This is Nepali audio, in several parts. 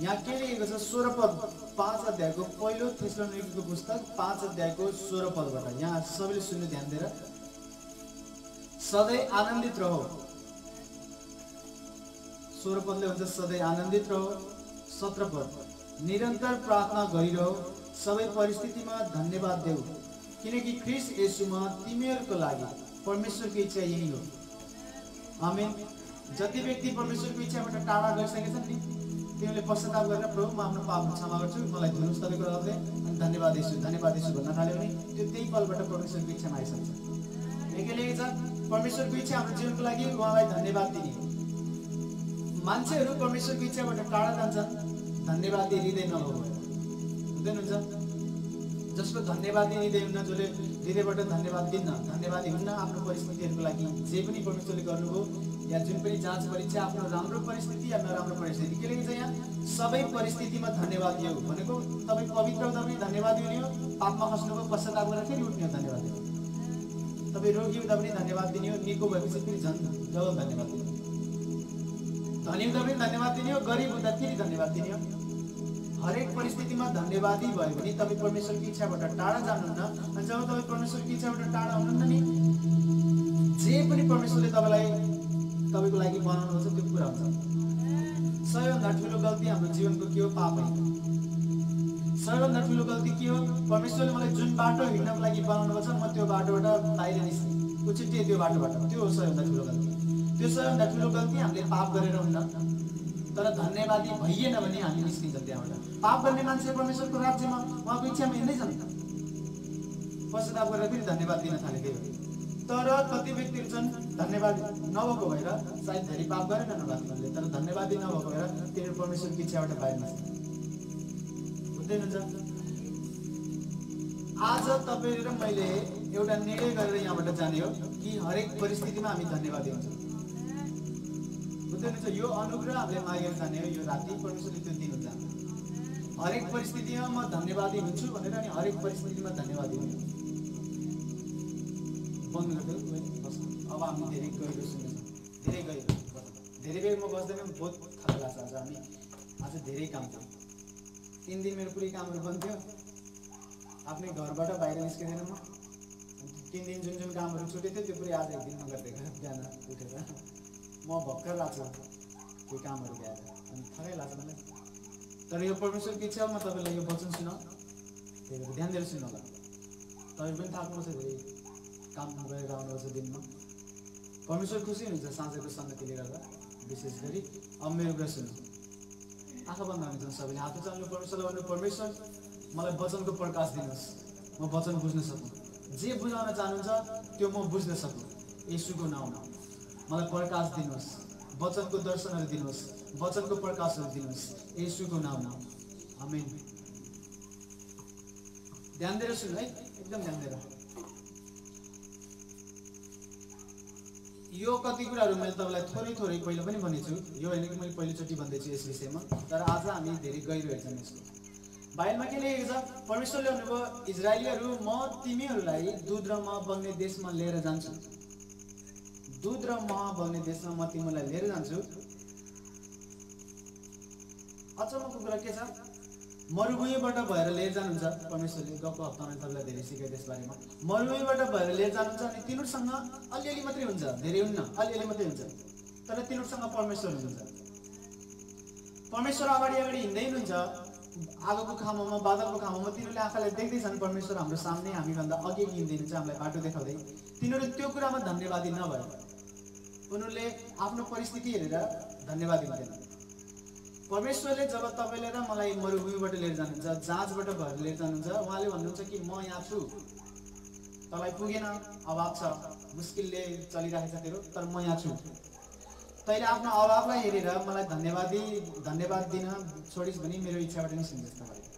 यहाँ के लेखेको छ 16 पद 5 अध्यायको पहिलो थेसलोनिकेको पुस्तक 5 अध्यायको 16 पदबाट। यहाँ सबैले सुन्नु ध्यान दिएर। सधैँ आनन्दित रहो। 16 पदले हुन्छ सधैँ आनन्दित रहो। 17 पद निरन्तर प्रार्थना गरिरहो। सबै परिस्थितिमा धन्यवाद देऊ, किनकि ख्रीष्ट येशूमा तिमीहरूको लागि परमेश्वरको इच्छा यही हो। आमेन। जति व्यक्ति परमेश्वरको इच्छाबाट टाढा गइसकेछन् नि, तिमीले पश्चाताप गरेर प्रभु म आफ्नो पाप क्षमा गर्छु, मलाई धुनुहोस् तपाईँको रगतले, अनि धन्यवाद येशू भन्न थाल्यो भने त्यो त्यही पलबाट परमेश्वरको इच्छामा आइसक्छ। के लेखेको छ? परमेश्वरको इच्छा हाम्रो जीवनको लागि उहाँलाई धन्यवाद दिने। मान्छेहरू परमेश्वरको इच्छाबाट टाढा जान्छन् धन्यवादी हृदय नभएर। बुझ्नुहुन्छ? जसको धन्यवादी हृदय हुन्न, जसले हृदयबाट धन्यवाद दिन्न, धन्यवादी हुन्न आफ्नो परिस्थितिहरूको लागि, जे पनि परमेश्वरले गर्नुभयो या जुन पनि जाँच परीक्षा, आफ्नो राम्रो परिस्थिति या नराम्रो परिस्थिति, के लेखेको छ यहाँ? सबै परिस्थितिमा धन्यवाद दियो भनेको तपाईँ पवित्र हुँदा पनि धन्यवादी हुने हो, पापमा खस्नुभयो पश्चाताप गरेर फेरि उठ्ने हो धन्यवाद दिनु। तपाईँ रोगी हुँदा पनि धन्यवाद दिने हो, निको भएपछि फेरि झन् डबल धन्यवाद दिने हो। धनी हुँदा पनि धन्यवाद दिने हो, गरिब हुँदा फेरि धन्यवाद दिने हो। हरेक परिस्थितिमा धन्यवादी भयो भने तपाईँ परमेश्वरको इच्छाबाट टाढा जानुहुन्न। अनि जब तपाईँ परमेश्वरको इच्छाबाट टाढा हुनुहुन्न नि, जे पनि परमेश्वरले तपाईँको लागि बनाउनु हुन्छ त्यो पुरा हुन्छ। सबैभन्दा ठुलो गल्ती हाम्रो जीवनको के हो? पाप हो। सबैभन्दा ठुलो गल्ती के हो? परमेश्वरले मलाई जुन बाटो हिँड्नको लागि बनाउनु छ म त्यो बाटोबाट बाहिर निस्केँ, उचिटिए त्यो बाटोबाट, त्यो हो सबैभन्दा ठुलो गल्ती। त्यो सबैभन्दा ठुलो गल्ती हामीले पाप गरेर हुन्न, तर धन्यवादी भइएन भने हामी निस्किन्छ त्यहाँबाट। पाप गर्ने मान्छे परमेश्वरको राज्यमा उहाँको इच्छामा हिँड्दैछन्, पश्चाताप गरेर फेरि धन्यवाद दिन थालेको हो। तर कति व्यक्तिहरू छन् धन्यवाद नभएको भएर, सायद धेरै पाप गरेन नभएकोले, तर धन्यवादी नभएको भएर तिनीहरू परमेश्वरको इच्छाबाट बाहिर निस्कन्छ। बुझ्दै हुनुहुन्छ? आज तपाईँ र मैले एउटा निर्णय गरेर यहाँबाट जाने हो कि हरेक परिस्थितिमा हामी धन्यवादी हुन्छौँ। बुझ्दै हुनुहुन्छ? यो अनुग्रह हामीले मागेर जाने हो। यो राति परमेश्वरले त्यो दिनुहुन्छ। हरेक परिस्थितिमा म धन्यवादी हुन्छु भनेर, अनि हरेक परिस्थितिमा धन्यवादी हुनु। बन्द गरिदियो बस। अब हामी धेरै गहिरो सुन्दैछौँ, धेरै गहिरो। धेरै बेर म बस्दैन, बहुत थाहा लाग्छ। आज धेरै काम थियो। 3 दिन मेरो पुरै कामहरू बन्द थियो। आफ्नै घरबाट बाहिर निस्किँदैन म। 3 दिन जुन कामहरू छुटेको थियो त्यो पुरै आज 1 दिनमा गरिदिएको। बिहान उठेर म भर्खर लाग्छ त्यो कामहरू भ्याएर, अनि थकै लाग्छ मलाई। तर यो परमेश्वरको इच्छा हो म तपाईँलाई यो वचन सुनाऊ, त्यही भएर ध्यान दिएर सुन्नु होला। तपाईँ पनि थाक्नुहुन्छ, धेरै काम गरेर आउनुपर्छ दिनमा। परमेश्वर खुसी हुन्छ साँझको सङ्गतिले गर्दा। विशेष गरी अब मेरो कुरा सुन्नु। आँखा बन्द गर्नुहुन्छ सबैले, हात उचाल्नु, परमेश्वरलाई भन्नु, परमेश्वर मलाई वचनको प्रकाश दिनुहोस्, म वचन बुझ्न सकूँ। जे बुझाउन चाहनुहुन्छ त्यो म बुझ्न सकूँ। येशूको नाउँमा मलाई प्रकाश दिनुहोस्, वचनको दर्शनहरू दिनुहोस्, वचनको प्रकाशहरू दिनुहोस्, येशूको नाउँमा। आमेन। ध्यान दिएर सुन्नु है, एकदम ध्यान दिएर। यो कति कुराहरू मैले तपाईँलाई थोरै पहिला पनि भनेको छु। यो होइन कि मैले पहिलोचोटि भन्दैछु यस विषयमा, तर आज हामी धेरै गहिरो हेर्छौँ यसको। बाइबलमा के लेखेको छ? परमेश्वरले भन्नुभयो, इजरायलीहरू म तिमीहरूलाई दुध र मह बग्ने देशमा लिएर जान्छु। दुध र मह बग्ने देशमा म तिमीलाई लिएर जान्छु। अचम्मको कुरा के छ? मरुभूमिबाट भएर लिएर जानुहुन्छ परमेश्वरले। गएको हप्तामा तपाईँलाई धेरै सिकाए त्यसबारेमा। मरुभूमिबाट भएर लिएर जानुहुन्छ, अनि तिनीहरूसँग अलिअलि मात्रै हुन्छ, धेरै हुन्न, अलिअलि मात्रै हुन्छ, तर तिनीहरूसँग परमेश्वर हुनुहुन्छ। परमेश्वर अगाडि हिँड्दै हुनुहुन्छ, आगोको खामोमा, बादलको खामोमा। तिनीहरूले आँखाले देख्दैछन् परमेश्वर हाम्रो सामने, हामीभन्दा अघि हिँड्दै हुनुहुन्छ, हामीलाई बाटो देखाउँदै। तिनीहरू त्यो कुरामा धन्यवादी नभए, उनीहरूले आफ्नो परिस्थिति हेरेर धन्यवादी हुँदैन। परमेश्वरले जब तपाईँले र मलाई मरुभूमिबाट लिएर जानुहुन्छ, जाँचबाट भएर लिएर जानुहुन्छ, उहाँले भन्नुहुन्छ कि म यहाँ छु, तँलाई पुगेन, अभाव छ, मुस्किलले चलिरहेको छ तेरो, तर म यहाँ छु। तैँले आफ्नो अभावलाई हेरेर मलाई धन्यवाद दिन छोडिस् भने मेरो इच्छाबाट निस्किन्छ तपाईँले।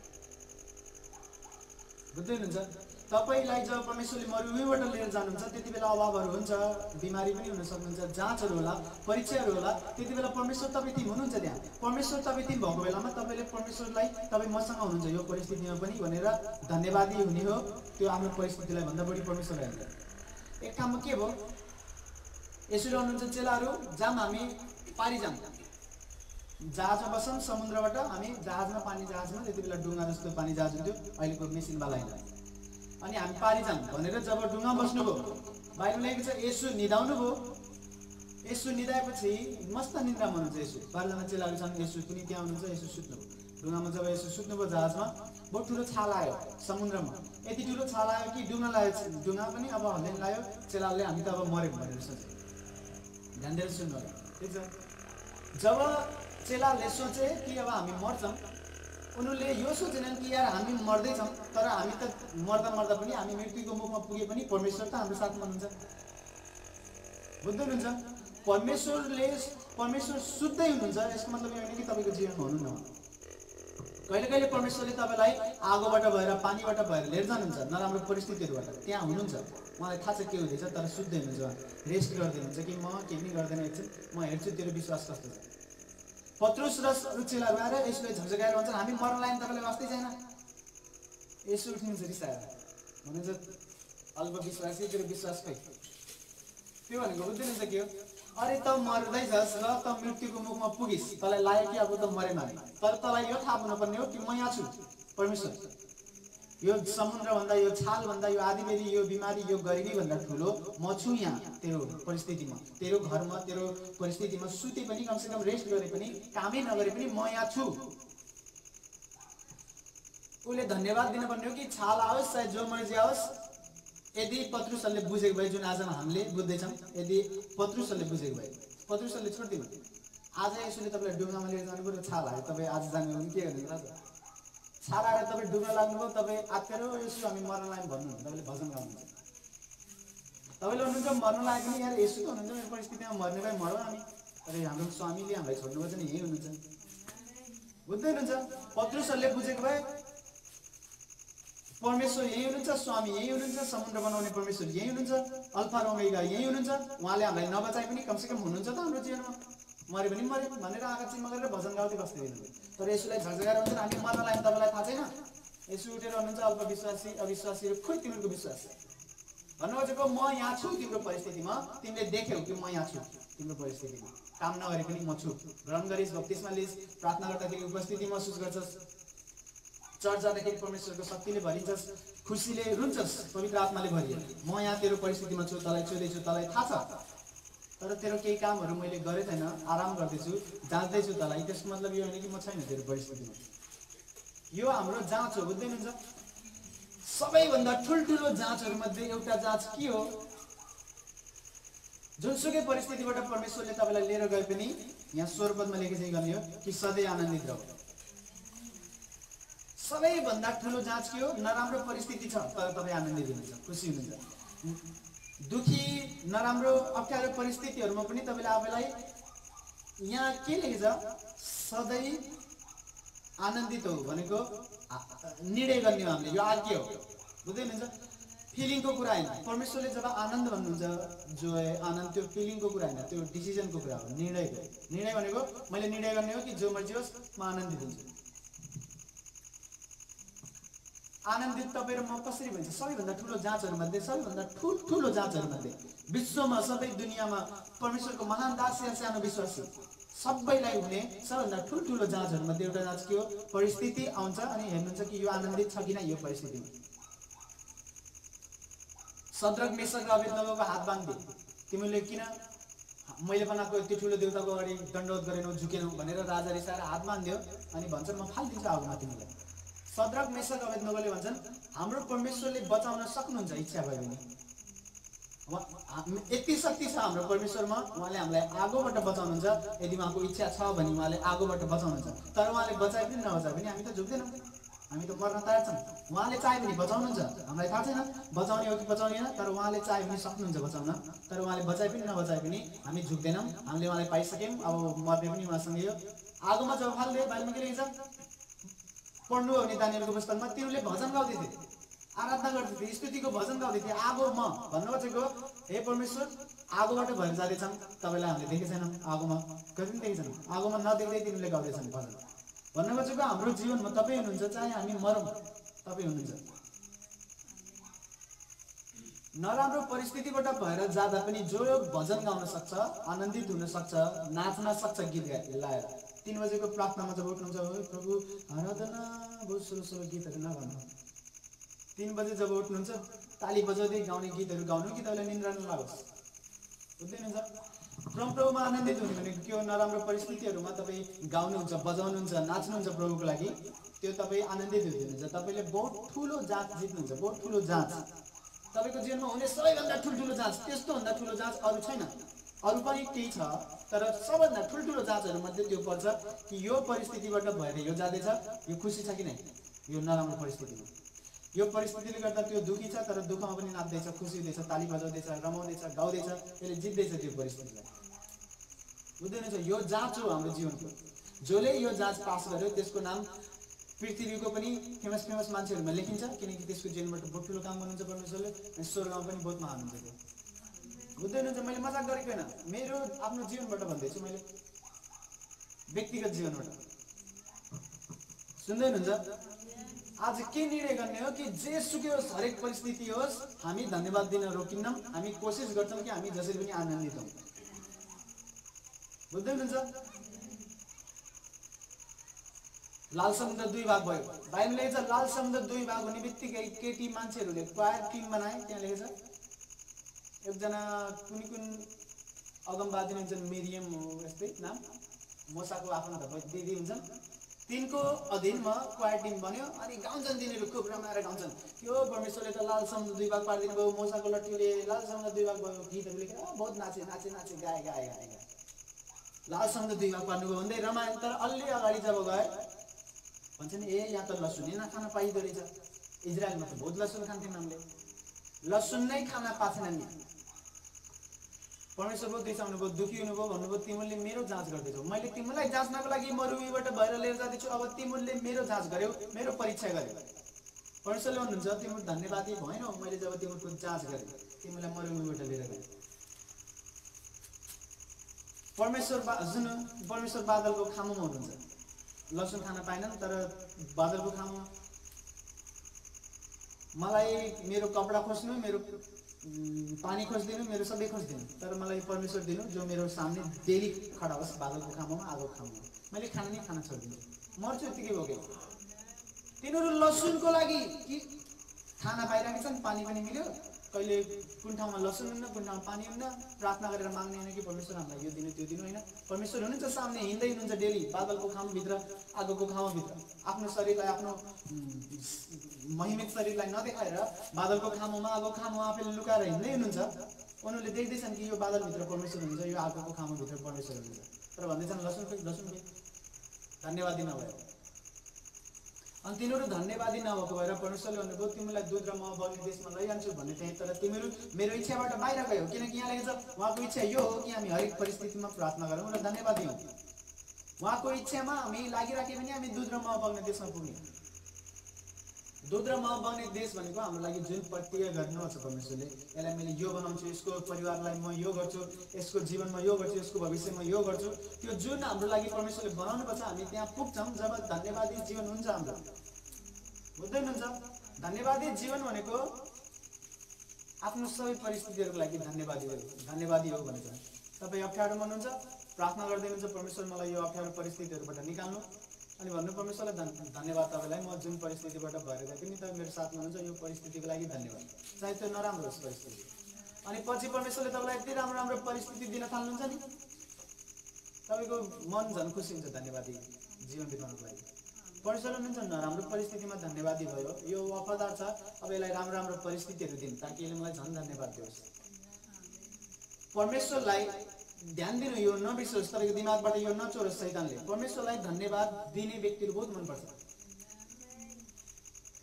बुझ्दै हुनुहुन्छ? तपाईँलाई जब परमेश्वरले मरुभूमिबाट लिएर जानुहुन्छ, त्यति बेला अभावहरू हुन्छ, बिमारी पनि हुन सक्नुहुन्छ, जाँचहरू होला, परीक्षाहरू होला। त्यति बेला परमेश्वर तपाईँ तिमी हुनुहुन्छ त्यहाँ। परमेश्वर तपाईँ तिमी भएको बेलामा तपाईँले परमेश्वरलाई तपाईँ मसँग हुनुहुन्छ यो परिस्थितिमा पनि भनेर धन्यवादी हुने हो। त्यो आफ्नो परिस्थितिलाई भन्दा बढी परमेश्वरलाई हुन्छ। एक काममा के भयो? यसरी हुनुहुन्छ चेलाहरू, जाम हामी पारी जाम। जहाजमा बस्छौँ, समुद्रबाट हामी जहाजमा त्यति बेला डुङ्गा जस्तो पानी जहाज हुन्थ्यो, अहिलेको मेसिनवाला होइन। अनि हामी पारी जाऊँ भनेर जब डुङ्गामा बस्नुभयो, बाइबलमा लेखेको छ येशू निदाउनु भयो। येशू निदाएपछि मस्त निन्द्रामा हुनुहुन्छ येशू। 12 जना चेलाहरू छन्, येशू पनि त्यहाँ हुनुहुन्छ, येशू सुत्नुभयो डुङ्गामा। जब येशू सुत्नुभयो जहाजमा, बहुत ठुलो छाल आयो समुद्रमा। यति ठुलो छाल आयो कि डुङ्गा पनि अब हल्लिन लाग्यो। चेलाले हामी त अब मऱ्यौँ भनेर सोचे। ध्यान दिएर सुन्नु होला, ठिक छ। जब चेलाले सोचे कि अब हामी मर्छौँ, उनीहरूले यो सोचेनन् कि यार हामी मर्दैछौँ, तर हामी त मर्दा पनि हामी मृत्युको मुखमा पुगे पनि परमेश्वर त हाम्रो साथमा हुनुहुन्छ। बुझ्दै हुनुहुन्छ? परमेश्वर सुत्दै हुनुहुन्छ। यसको मतलब यो होइन कि तपाईँको जीवनमा हुनुहुन्न। कहिले कहिले परमेश्वरले तपाईँलाई आगोबाट भएर, पानीबाट भएर लिएर जानुहुन्छ, नराम्रो परिस्थितिहरूबाट। त्यहाँ हुनुहुन्छ, मलाई थाहा छ के हुँदैछ, तर सुत्दै हुनुहुन्छ, रेस्ट गर्दै हुनुहुन्छ कि म केही पनि गर्दैन, एकछिन म हेर्छु तेरो विश्वास कस्तो छ। पत्रुस र अरू चेलाहरू आएर यसले झकझकाएर भन्छन् हामी मर्न लाग्यो, तपाईँलाई वास्तै छैन। यसो उठ्नुहुन्छ रिसाएर, भन्नुहुन्छ अल्पविश्वासी, तेरो विश्वास खै। त्यो भनेको बुझ्नुहुन्छ के हो? अरे त मर्दैछस् र त मृत्युको मुखमा पुगिस्, तँलाई लाग्यो कि अब त मरेमा, तर तँलाई यो थाहा हुनुपर्ने हो कि म यहाँ छु। परमेश्वर यो समुद्रभन्दा, यो छालभन्दा, यो आँधीबेहरी, यो बिमारी, यो गरिबीभन्दा ठुलो म छु यहाँ तेरो परिस्थितिमा, तेरो घरमा, तेरो परिस्थितिमा सुते पनि, कमसेकम रेस्ट गरे पनि, कामै नगरे पनि म यहाँ छु। उसले धन्यवाद दिनुपर्ने हो कि छाल आओस् चाहे जो मर्जी आओस्। यदि पत्रुसहरूले बुझेको भए, जुन आज हामीले बुझ्दैछौँ, यदि पत्रुसहरूले बुझेको भए, पत्रुसहरूले छोडिदिनु। आज यसोले तपाईँलाई डुङ्गामा लिएर जानु पऱ्यो, छाल आयो, तपाईँ आज जानुभयो भने के गर्नु र? छाल आएर तपाईँ डुङ्गा लाग्नुभयो, तपाईँ आत्तेरो यसो हामी मर्न लाग्यौँ भन्नुहुन्छ, तपाईँले भजन गाउनुहुन्छ। तपाईँले भन्नुहुन्छ मर्न लाग्यो पनि यार यसो त हुनुहुन्छ, मेरो परिस्थितिमा मर्ने भए मरौँ हामी, तर हाम्रो स्वामीले हामीलाई छोड्नुभयो भने यहीँ हुनुहुन्छ। बुझ्दै हुनुहुन्छ? पत्रुसहरूले बुझेको भए परमेश्वर यही हुनुहुन्छ, स्वामी यही हुनुहुन्छ, समुद्र बनाउने परमेश्वर यही हुनुहुन्छ, अल्फा र ओमेगा यही हुनुहुन्छ। उहाँले हामीलाई नबचाए पनि कमसेकम हुनुहुन्छ त हाम्रो जीवनमा, मरे पनि मरे भनेर आँखा चिम्मा गरेर भजन गाउँदै बस्दै। तर यसोलाई झगझगाएर हुन्छ हामी मर्न लाग्यो, तपाईँलाई थाहा छैन? यसो उठेर भन्नुहुन्छ अल्पविश्वासी, अविश्वासीहरू, खोइ तिमीहरूको विश्वास भन्नु खोजेको म यहाँ छु तिम्रो परिस्थितिमा। तिमीले देख्यौ कि म यहाँ छु तिम्रो परिस्थितिमा, काम नगरे पनि म छु। ग्रहण गरिस्, बप्तिस्मा लिइस्, प्रार्थना गर्दाखेरि उपस्थिति महसुस गर्छस्, चर्च जाँदाखेरि परमेश्वरको शक्तिले भरिन्छस्, खुसीले रुन्छस्, पवित्र आत्माले भरिए। म यहाँ तेरो परिस्थितिमा छु, तँलाई चोदैछु, तँलाई थाहा छ, तर तेरो केही कामहरू मैले गरे छैन, आराम गर्दैछु, जाँच्दैछु तँलाई। त्यसको मतलब यो होइन कि म छैन तेरो परिस्थितिमा। यो हाम्रो जाँच हो, बुझ्दै हुनुहुन्छ? सबैभन्दा ठुल्ठुलो जाँचहरूमध्ये एउटा जाँच के हो? जुनसुकै परिस्थितिबाट परमेश्वरले तपाईँलाई लिएर गए पनि, यहाँ स्वरपदमा लेखे चाहिँ गर्ने हो कि सधैँ आनन्दित रह। सबैभन्दा ठुलो जाँच के हो? नराम्रो परिस्थिति छ तर तपाईँ आनन्दित हुनुहुन्छ, खुसी हुनुहुन्छ। दुखी, नराम्रो, अप्ठ्यारो परिस्थितिहरूमा पनि तपाईँले आफैलाई, यहाँ के लेखेछ? सधैँ आनन्दित हो भनेको निर्णय गर्ने हो हामीले, यो आज्ञा हो, बुझ्दै हुनुहुन्छ? फिलिङको कुरा होइन। परमेश्वरले जब आनन्द भन्नुहुन्छ, जो आनन्द, त्यो फिलिङको कुरा होइन, त्यो डिसिजनको कुरा हो, निर्णयको। निर्णय भनेको मैले निर्णय गर्ने हो कि जो मर्जी होस् म आनन्दित हुन्छु। आनन्दित तपाईँ र म कसरी भन्छ? सबैभन्दा ठुलो जाँचहरूमध्ये, सबैभन्दा ठुलो जाँचहरूमध्ये, विश्वमा, सबै दुनियाँमा परमेश्वरको महान दास या सानो विश्वासी सबैलाई हुने सबैभन्दा ठुल्ठुलो जाँचहरूमध्ये एउटा जाँच के हो? परिस्थिति आउँछ अनि हेर्नुहुन्छ कि यो आनन्दित छ किन यो परिस्थितिमा। सद्रक, मेशक र अबेदनगोको हात बाँधिदिए, तिमीले किन मैले बनाएको यति ठुलो देवताको अगाडि दण्डवत गरेनौ, झुकेनौ भनेर राजा रिसाएर हात बाँधिदियो अनि भन्छन् म फालिदिन्छु आगोमा तिमीलाई। सद्रक, मेशक, अबेदनगोले भन्छन् हाम्रो परमेश्वरले बचाउन सक्नुहुन्छ इच्छा भयो भने। यति शक्ति छ हाम्रो परमेश्वरमा, उहाँले हामीलाई आगोबाट बचाउनुहुन्छ। यदि उहाँको इच्छा छ भने उहाँले आगोबाट बचाउनुहुन्छ, तर उहाँले बचाए पनि नबचाए पनि हामी त झुक्दैनौँ, हामी त मर्न तयार छौँ। उहाँले चाहे भने बचाउनुहुन्छ, हामीलाई थाहा छैन बचाउने हो कि बचाउनेन, तर उहाँले चाहे भने सक्नुहुन्छ बचाउन। तर उहाँले बचाए पनि नबचाए पनि हामी झुक्दैनौँ, हामीले उहाँलाई पाइसक्यौँ, अब मर्ने पनि उहाँसँगै हो। आगोमा जब फाल्दियो, बाइबलमा के लेखेछ? पढ्नु हो भने दानियलको पुस्तकमा, तिनीहरूले भजन गाउँदै थिए, आराधना गर्दै थिए, स्तुतिको भजन गाउँदै थिए आगोमा। भन्नु खोजेको हे परमेश्वर, आगोबाट भएर जाँदैछन्, तपाईँलाई हामीले देखेको छैनौँ आगोमा, कहिले पनि देखेको छैनौँ, आगोमा नदेख्दै तिनीहरूले गाउँदैछन् भजन। भन्नु खोजेको हाम्रो जीवनमा तपाईँ हुनुहुन्छ, चाहे हामी मरौँ तपाईँ हुनुहुन्छ। नराम्रो परिस्थितिबाट भएर जाँदा पनि जो भजन गाउन सक्छ, आनन्दित हुन सक्छ, नाच्न सक्छ गीत गाएर, 3 बजेको प्रार्थनामा जब उठ्नुहुन्छ, हो प्रभु आराधना बहुत सोलो गीतहरू नगाउनु। 3 बजे जब उठ्नुहुन्छ ताली बजाउँदै गाउने गीतहरू गाउनु कि तपाईँलाई निन्द्रा नलागोस्, बुझ्दै हुनुहुन्छ। प्रभुमा आनन्दित हुने भनेको के हो? नराम्रो परिस्थितिहरूमा तपाईँ गाउनुहुन्छ, बजाउनुहुन्छ, नाच्नुहुन्छ प्रभुको लागि, त्यो तपाईँ आनन्दित हुनुहुन्छ। तपाईँले बहुत ठुलो जाँच जित्नुहुन्छ, बहुत ठुलो जाँच। तपाईँको जीवनमा हुने सबैभन्दा ठुल्ठुलो जाँच, त्यस्तोभन्दा ठुलो जाँच अरू छैन। अरू पनि केही छ, तर सबभन्दा ठुल्ठुलो जाँचहरूमध्ये त्यो पर्छ कि यो परिस्थितिबाट भएर यो जाँदैछ, यो खुसी छ कि नै यो नराम्रो परिस्थितिमा। यो परिस्थितिले गर्दा त्यो दुःखी छ, तर दुःखमा पनि नाच्दैछ, खुसी हुँदैछ, ताली बजाउँदैछ, रमाउँदैछ, गाउँदैछ, त्यसले जित्दैछ त्यो परिस्थितिलाई, बुझ्दै हुनुहुन्छ। यो जाँच हो हाम्रो जीवनको। जसले यो जाँच पास गर्यो त्यसको नाम पृथ्वीको पनि फेमस मान्छेहरूमा लेखिन्छ, किनकि त्यसको जीवनबाट बहुत ठुलो काम गर्नुहुन्छ परमेश्वरले, अनि स्वर्गमा पनि बहुत महान हुन्छ त्यो, बुझ्दै हुनुहुन्छ। मैले मजाक गरेको होइन, मेरो आफ्नो जीवनबाट भन्दैछु, मैले व्यक्तिगत जीवनबाट, सुन्दै हुनुहुन्छ। आज के निर्णय गर्ने हो कि जे सुकै होस्, हरेक परिस्थिति होस्, हामी धन्यवाद दिन रोकिन्नौँ। हामी कोसिस गर्छौँ कि हामी जसरी पनि आनन्दित हौँ, बुझ्दै हुनुहुन्छ। लाल समुद्र 2 भाग भयो, बाइबलमा लेखेको छ लाल समुद्र 2 भाग हुने बित्तिकै केटी मान्छेहरूले क्वायर टिम बनाए। त्यहाँ लेखेको छ एकजना कुन अगमवादी हुन्छन्, मिरियम हो यस्तै नाम, मोसाको आफन्त दिदी हुन्छन्, तिनको अधीनमा क्वायर टिम बन्यो। अनि गाउँछन्, तिनीहरू खुब रमाएर गाउँछन्, यो परमेश्वरले त लाल समुद्र 2 भाग पारिदिनु भयो, मोसाको लट्ठीले लाल समुद्र 2 भाग भयो, गीतहरू लेखेर बहुत नाचे गाए लाल समुद्र 2 भाग पार्नुभयो भन्दै रमायो। तर अलि अगाडि जब गए भन्छन् ए यहाँ त लसुन नै नखान पाइँदो रहेछ। इजरायलमा त बहुत लसुन खान्थेन, हामीले लसुन नै खान पाएनन् नि। परमेश्वर बहुत रिसाउनु भयो, दुखी हुनुभयो, भन्नुभयो तिमीले मेरो जाँच गर्दैछौ, मैले तिमीलाई जाँच्नको लागि मरुभूमिबाट भएर लिएर जाँदैछु, अब तिमीले मेरो जाँच गर्यौ, मेरो परीक्षा गर्यौ। परमेश्वरले भन्नुहुन्छ तिम्रो धन्यवादी भएनौ, मैले जब तिम्रो जाँच गरेँ, तिमीलाई मरुभूमिबाट लिएर गएँ। परमेश्वर बादलको खामुमा हुनुहुन्छ, लसुन खान पाएनन्, तर बादलको खामुमा मलाई मेरो कपडा खोज्नु, मेरो पानी खोजिदिनु, मेरो सबै खोजिदिनु, तर मलाई परमेश्वर दिनु जो मेरो सामने डेली खडा होस्, बादलको खामुमा, आगोको खामुमा। मैले खाना नै खान छोडिदिन्छु, मर्छु यतिकै भोगे। तिनीहरू लसुनको लागि कि खाना पाइरहेका छन्, पानी पनि मिल्यो, कहिले कुन ठाउँमा लसुन हुन्न, कुन ठाउँमा पानी हुन्न, प्रार्थना गरेर माग्ने होइन कि परमेश्वर हामीलाई यो दिनु त्यो दिनु, होइन। परमेश्वर हुनुहुन्छ सामने, हिँड्दै हुनुहुन्छ डेली बादलको खामुभित्र, आगोको खामुभित्र, आफ्नो शरीरलाई, आफ्नो महिमित शरीरलाई नदेखाएर बादलको खामुमा, आगोको खामुमा आफैले लुकाएर हिँड्दै हुनुहुन्छ। उनीहरूले देख्दैछन् कि यो बादलभित्र परमेश्वर हुनुहुन्छ, यो आगोको खामुभित्र परमेश्वर हुनुहुन्छ, तर भन्दैछन् लसुन के धन्यवादी नभएर। अनि तिनीहरू धन्यवादी नभएको भएर परमेश्वरले भन्नुभयो तिमीलाई दूध र मह बग्ने देशमा लैजान्छु भन्ने थिएँ, तर तिमीहरू मेरो इच्छाबाट बाहिर गयौ। किनकि यहाँ लेखेको छ उहाँको इच्छा यो हो कि हामी हरेक परिस्थितिमा प्रार्थना गरौँ र धन्यवादी हौँ। उहाँको इच्छामा हामी लागिराख्यो भने हामी दूध र मह बग्ने देशमा पुग्ने। दूध र मह बग्ने देश भनेको हाम्रो लागि जुन प्रतिज्ञा गर्नु छ परमेश्वरले, यसलाई मैले यो बनाउँछु, यसको परिवारलाई म यो गर्छु, यसको जीवनमा यो गर्छु, यसको भविष्यमा यो गर्छु, त्यो जुन हाम्रो लागि परमेश्वरले बनाउनु पर्छ, हामी त्यहाँ पुग्छौँ जब धन्यवादी जीवन हुन्छ हाम्रो, बुझ्दै हुनुहुन्छ। धन्यवादी जीवन भनेको आफ्नो सबै परिस्थितिहरूको लागि धन्यवादी हो भनेको। तपाईँ अप्ठ्यारोमा हुनुहुन्छ, प्रार्थना गर्दै हुनुहुन्छ परमेश्वर मलाई यो अप्ठ्यारो परिस्थितिहरूबाट निकाल्नु, अनि भन्नु परमेश्वरलाई धन्यवाद तपाईँलाई, म जुन परिस्थितिबाट भएर गए पनि तपाईँ मेरो साथमा हुनुहुन्छ, यो परिस्थितिको लागि धन्यवाद, चाहे त्यो नराम्रो होस् परिस्थिति। अनि पछि परमेश्वरले तपाईँलाई यति राम्रो परिस्थिति दिन थाल्नुहुन्छ नि, तपाईँको मन झन् खुसी हुन्छ धन्यवादी जीवन बिताउनको लागि। परमेश्वरले हुनुहुन्छ नराम्रो परिस्थितिमा धन्यवादी भयो, यो वफादार छ, अब यसलाई राम्रो परिस्थितिहरू दिनु ताकि यसले मलाई झन् धन्यवाद दियोस्। परमेश्वरलाई ध्यान दिनु, यो नबिर्सोस्, तपाईँको दिमागबाट यो नचोरोस् शैतानले। परमेश्वरलाई धन्यवाद दिने व्यक्तिहरू बहुत मनपर्छ।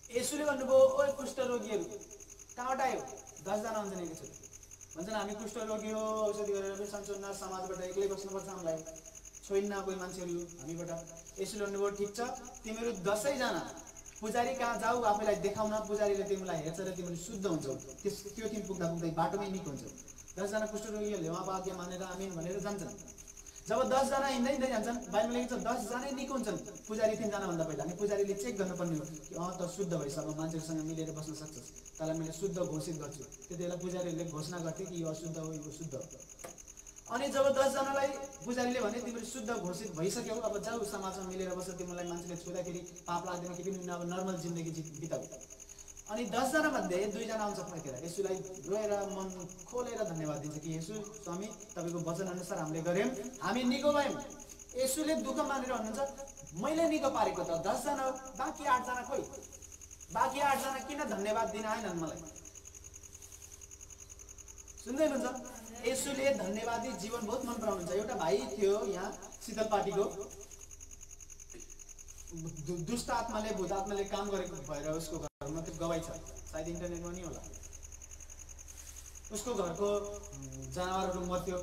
यसुले भन्नुभयो ओ कुष्ठरोगीहरू कहाँबाट आयो? 10 जना हुन्छन् एकैचोटि, भन्छन् हामी कुष्ठरोगी हो, औषधि गरेर पनि सन्चोन्न, समाजबाट एक्लै बस्नुपर्छ, हामीलाई छोइन्न कोही मान्छेहरू हामीबाट। यसुले भन्नुभयो ठिक छ, तिमीहरू 10 जना पुजारी कहाँ जाऊ, आफैलाई देखाउन, पुजारीले तिमीलाई हेर्छ र तिमीहरू शुद्ध हुन्छौ। त्यो दिन पुग्दै बाटोमै निको हुन्छ। 10 जना कुष्ठरोगीहरूले उहाँको आज्ञा मानेर आमिन भनेर जान्छन्। जब 10 जना हिँड्दै जान्छन्, बाइबलमा लेखेको छ 10 जनै निको हुन्छन्, पुजारी 3 जना भन्दा पहिला। अनि पुजारीले चेक गर्नुपर्ने हो कि त शुद्ध भइस, अब मान्छेहरूसँग मिलेर बस्न सक्छस्, तँलाई मैले शुद्ध घोषित गर्छु। त्यति बेला पुजारीहरूले घोषणा गर्थे कि यो अशुद्ध हो, यो शुद्ध हो। अनि जब 10 जनालाई पुजारीले भने तिम्रो शुद्ध घोषित भइसक्यौ, अब जाऊ समाजमा मिलेर बस, तिमीलाई मान्छेले छुँदाखेरि पाप लाग्दैन, के पनि अब नर्मल जिन्दगी बिताऊ। अनि 10 जना मध्ये 2 जना आउँछ फर्केर, येशूलाई रोएर मन खोलेर धन्यवाद दिन्छ कि येशू स्वामी तपाईको वचन अनुसार हामीले गर्यौं, हामी निको भयौं। येशूले दुःख मानेर भन्नुहुन्छ मैले निको पारेको त 10 जना हो, बाँकी 8 जना खोइ? बाँकी 8 जना किन धन्यवाद दिन आएनन् मलाई? सुन्दै हुनुहुन्छ? येशूले धन्यवादी जीवन बहुत मन पराउनुहुन्छ। एउटा भाइ थियो यहाँ शीतलपाटीको, दुष्ट आत्माले भूत आत्माले काम गरेको भएर उसको घरमा त्यो गवाई छ, सायद इन्टरनेटमा नि होला। उसको घरको जनावरहरू मर्थ्यो,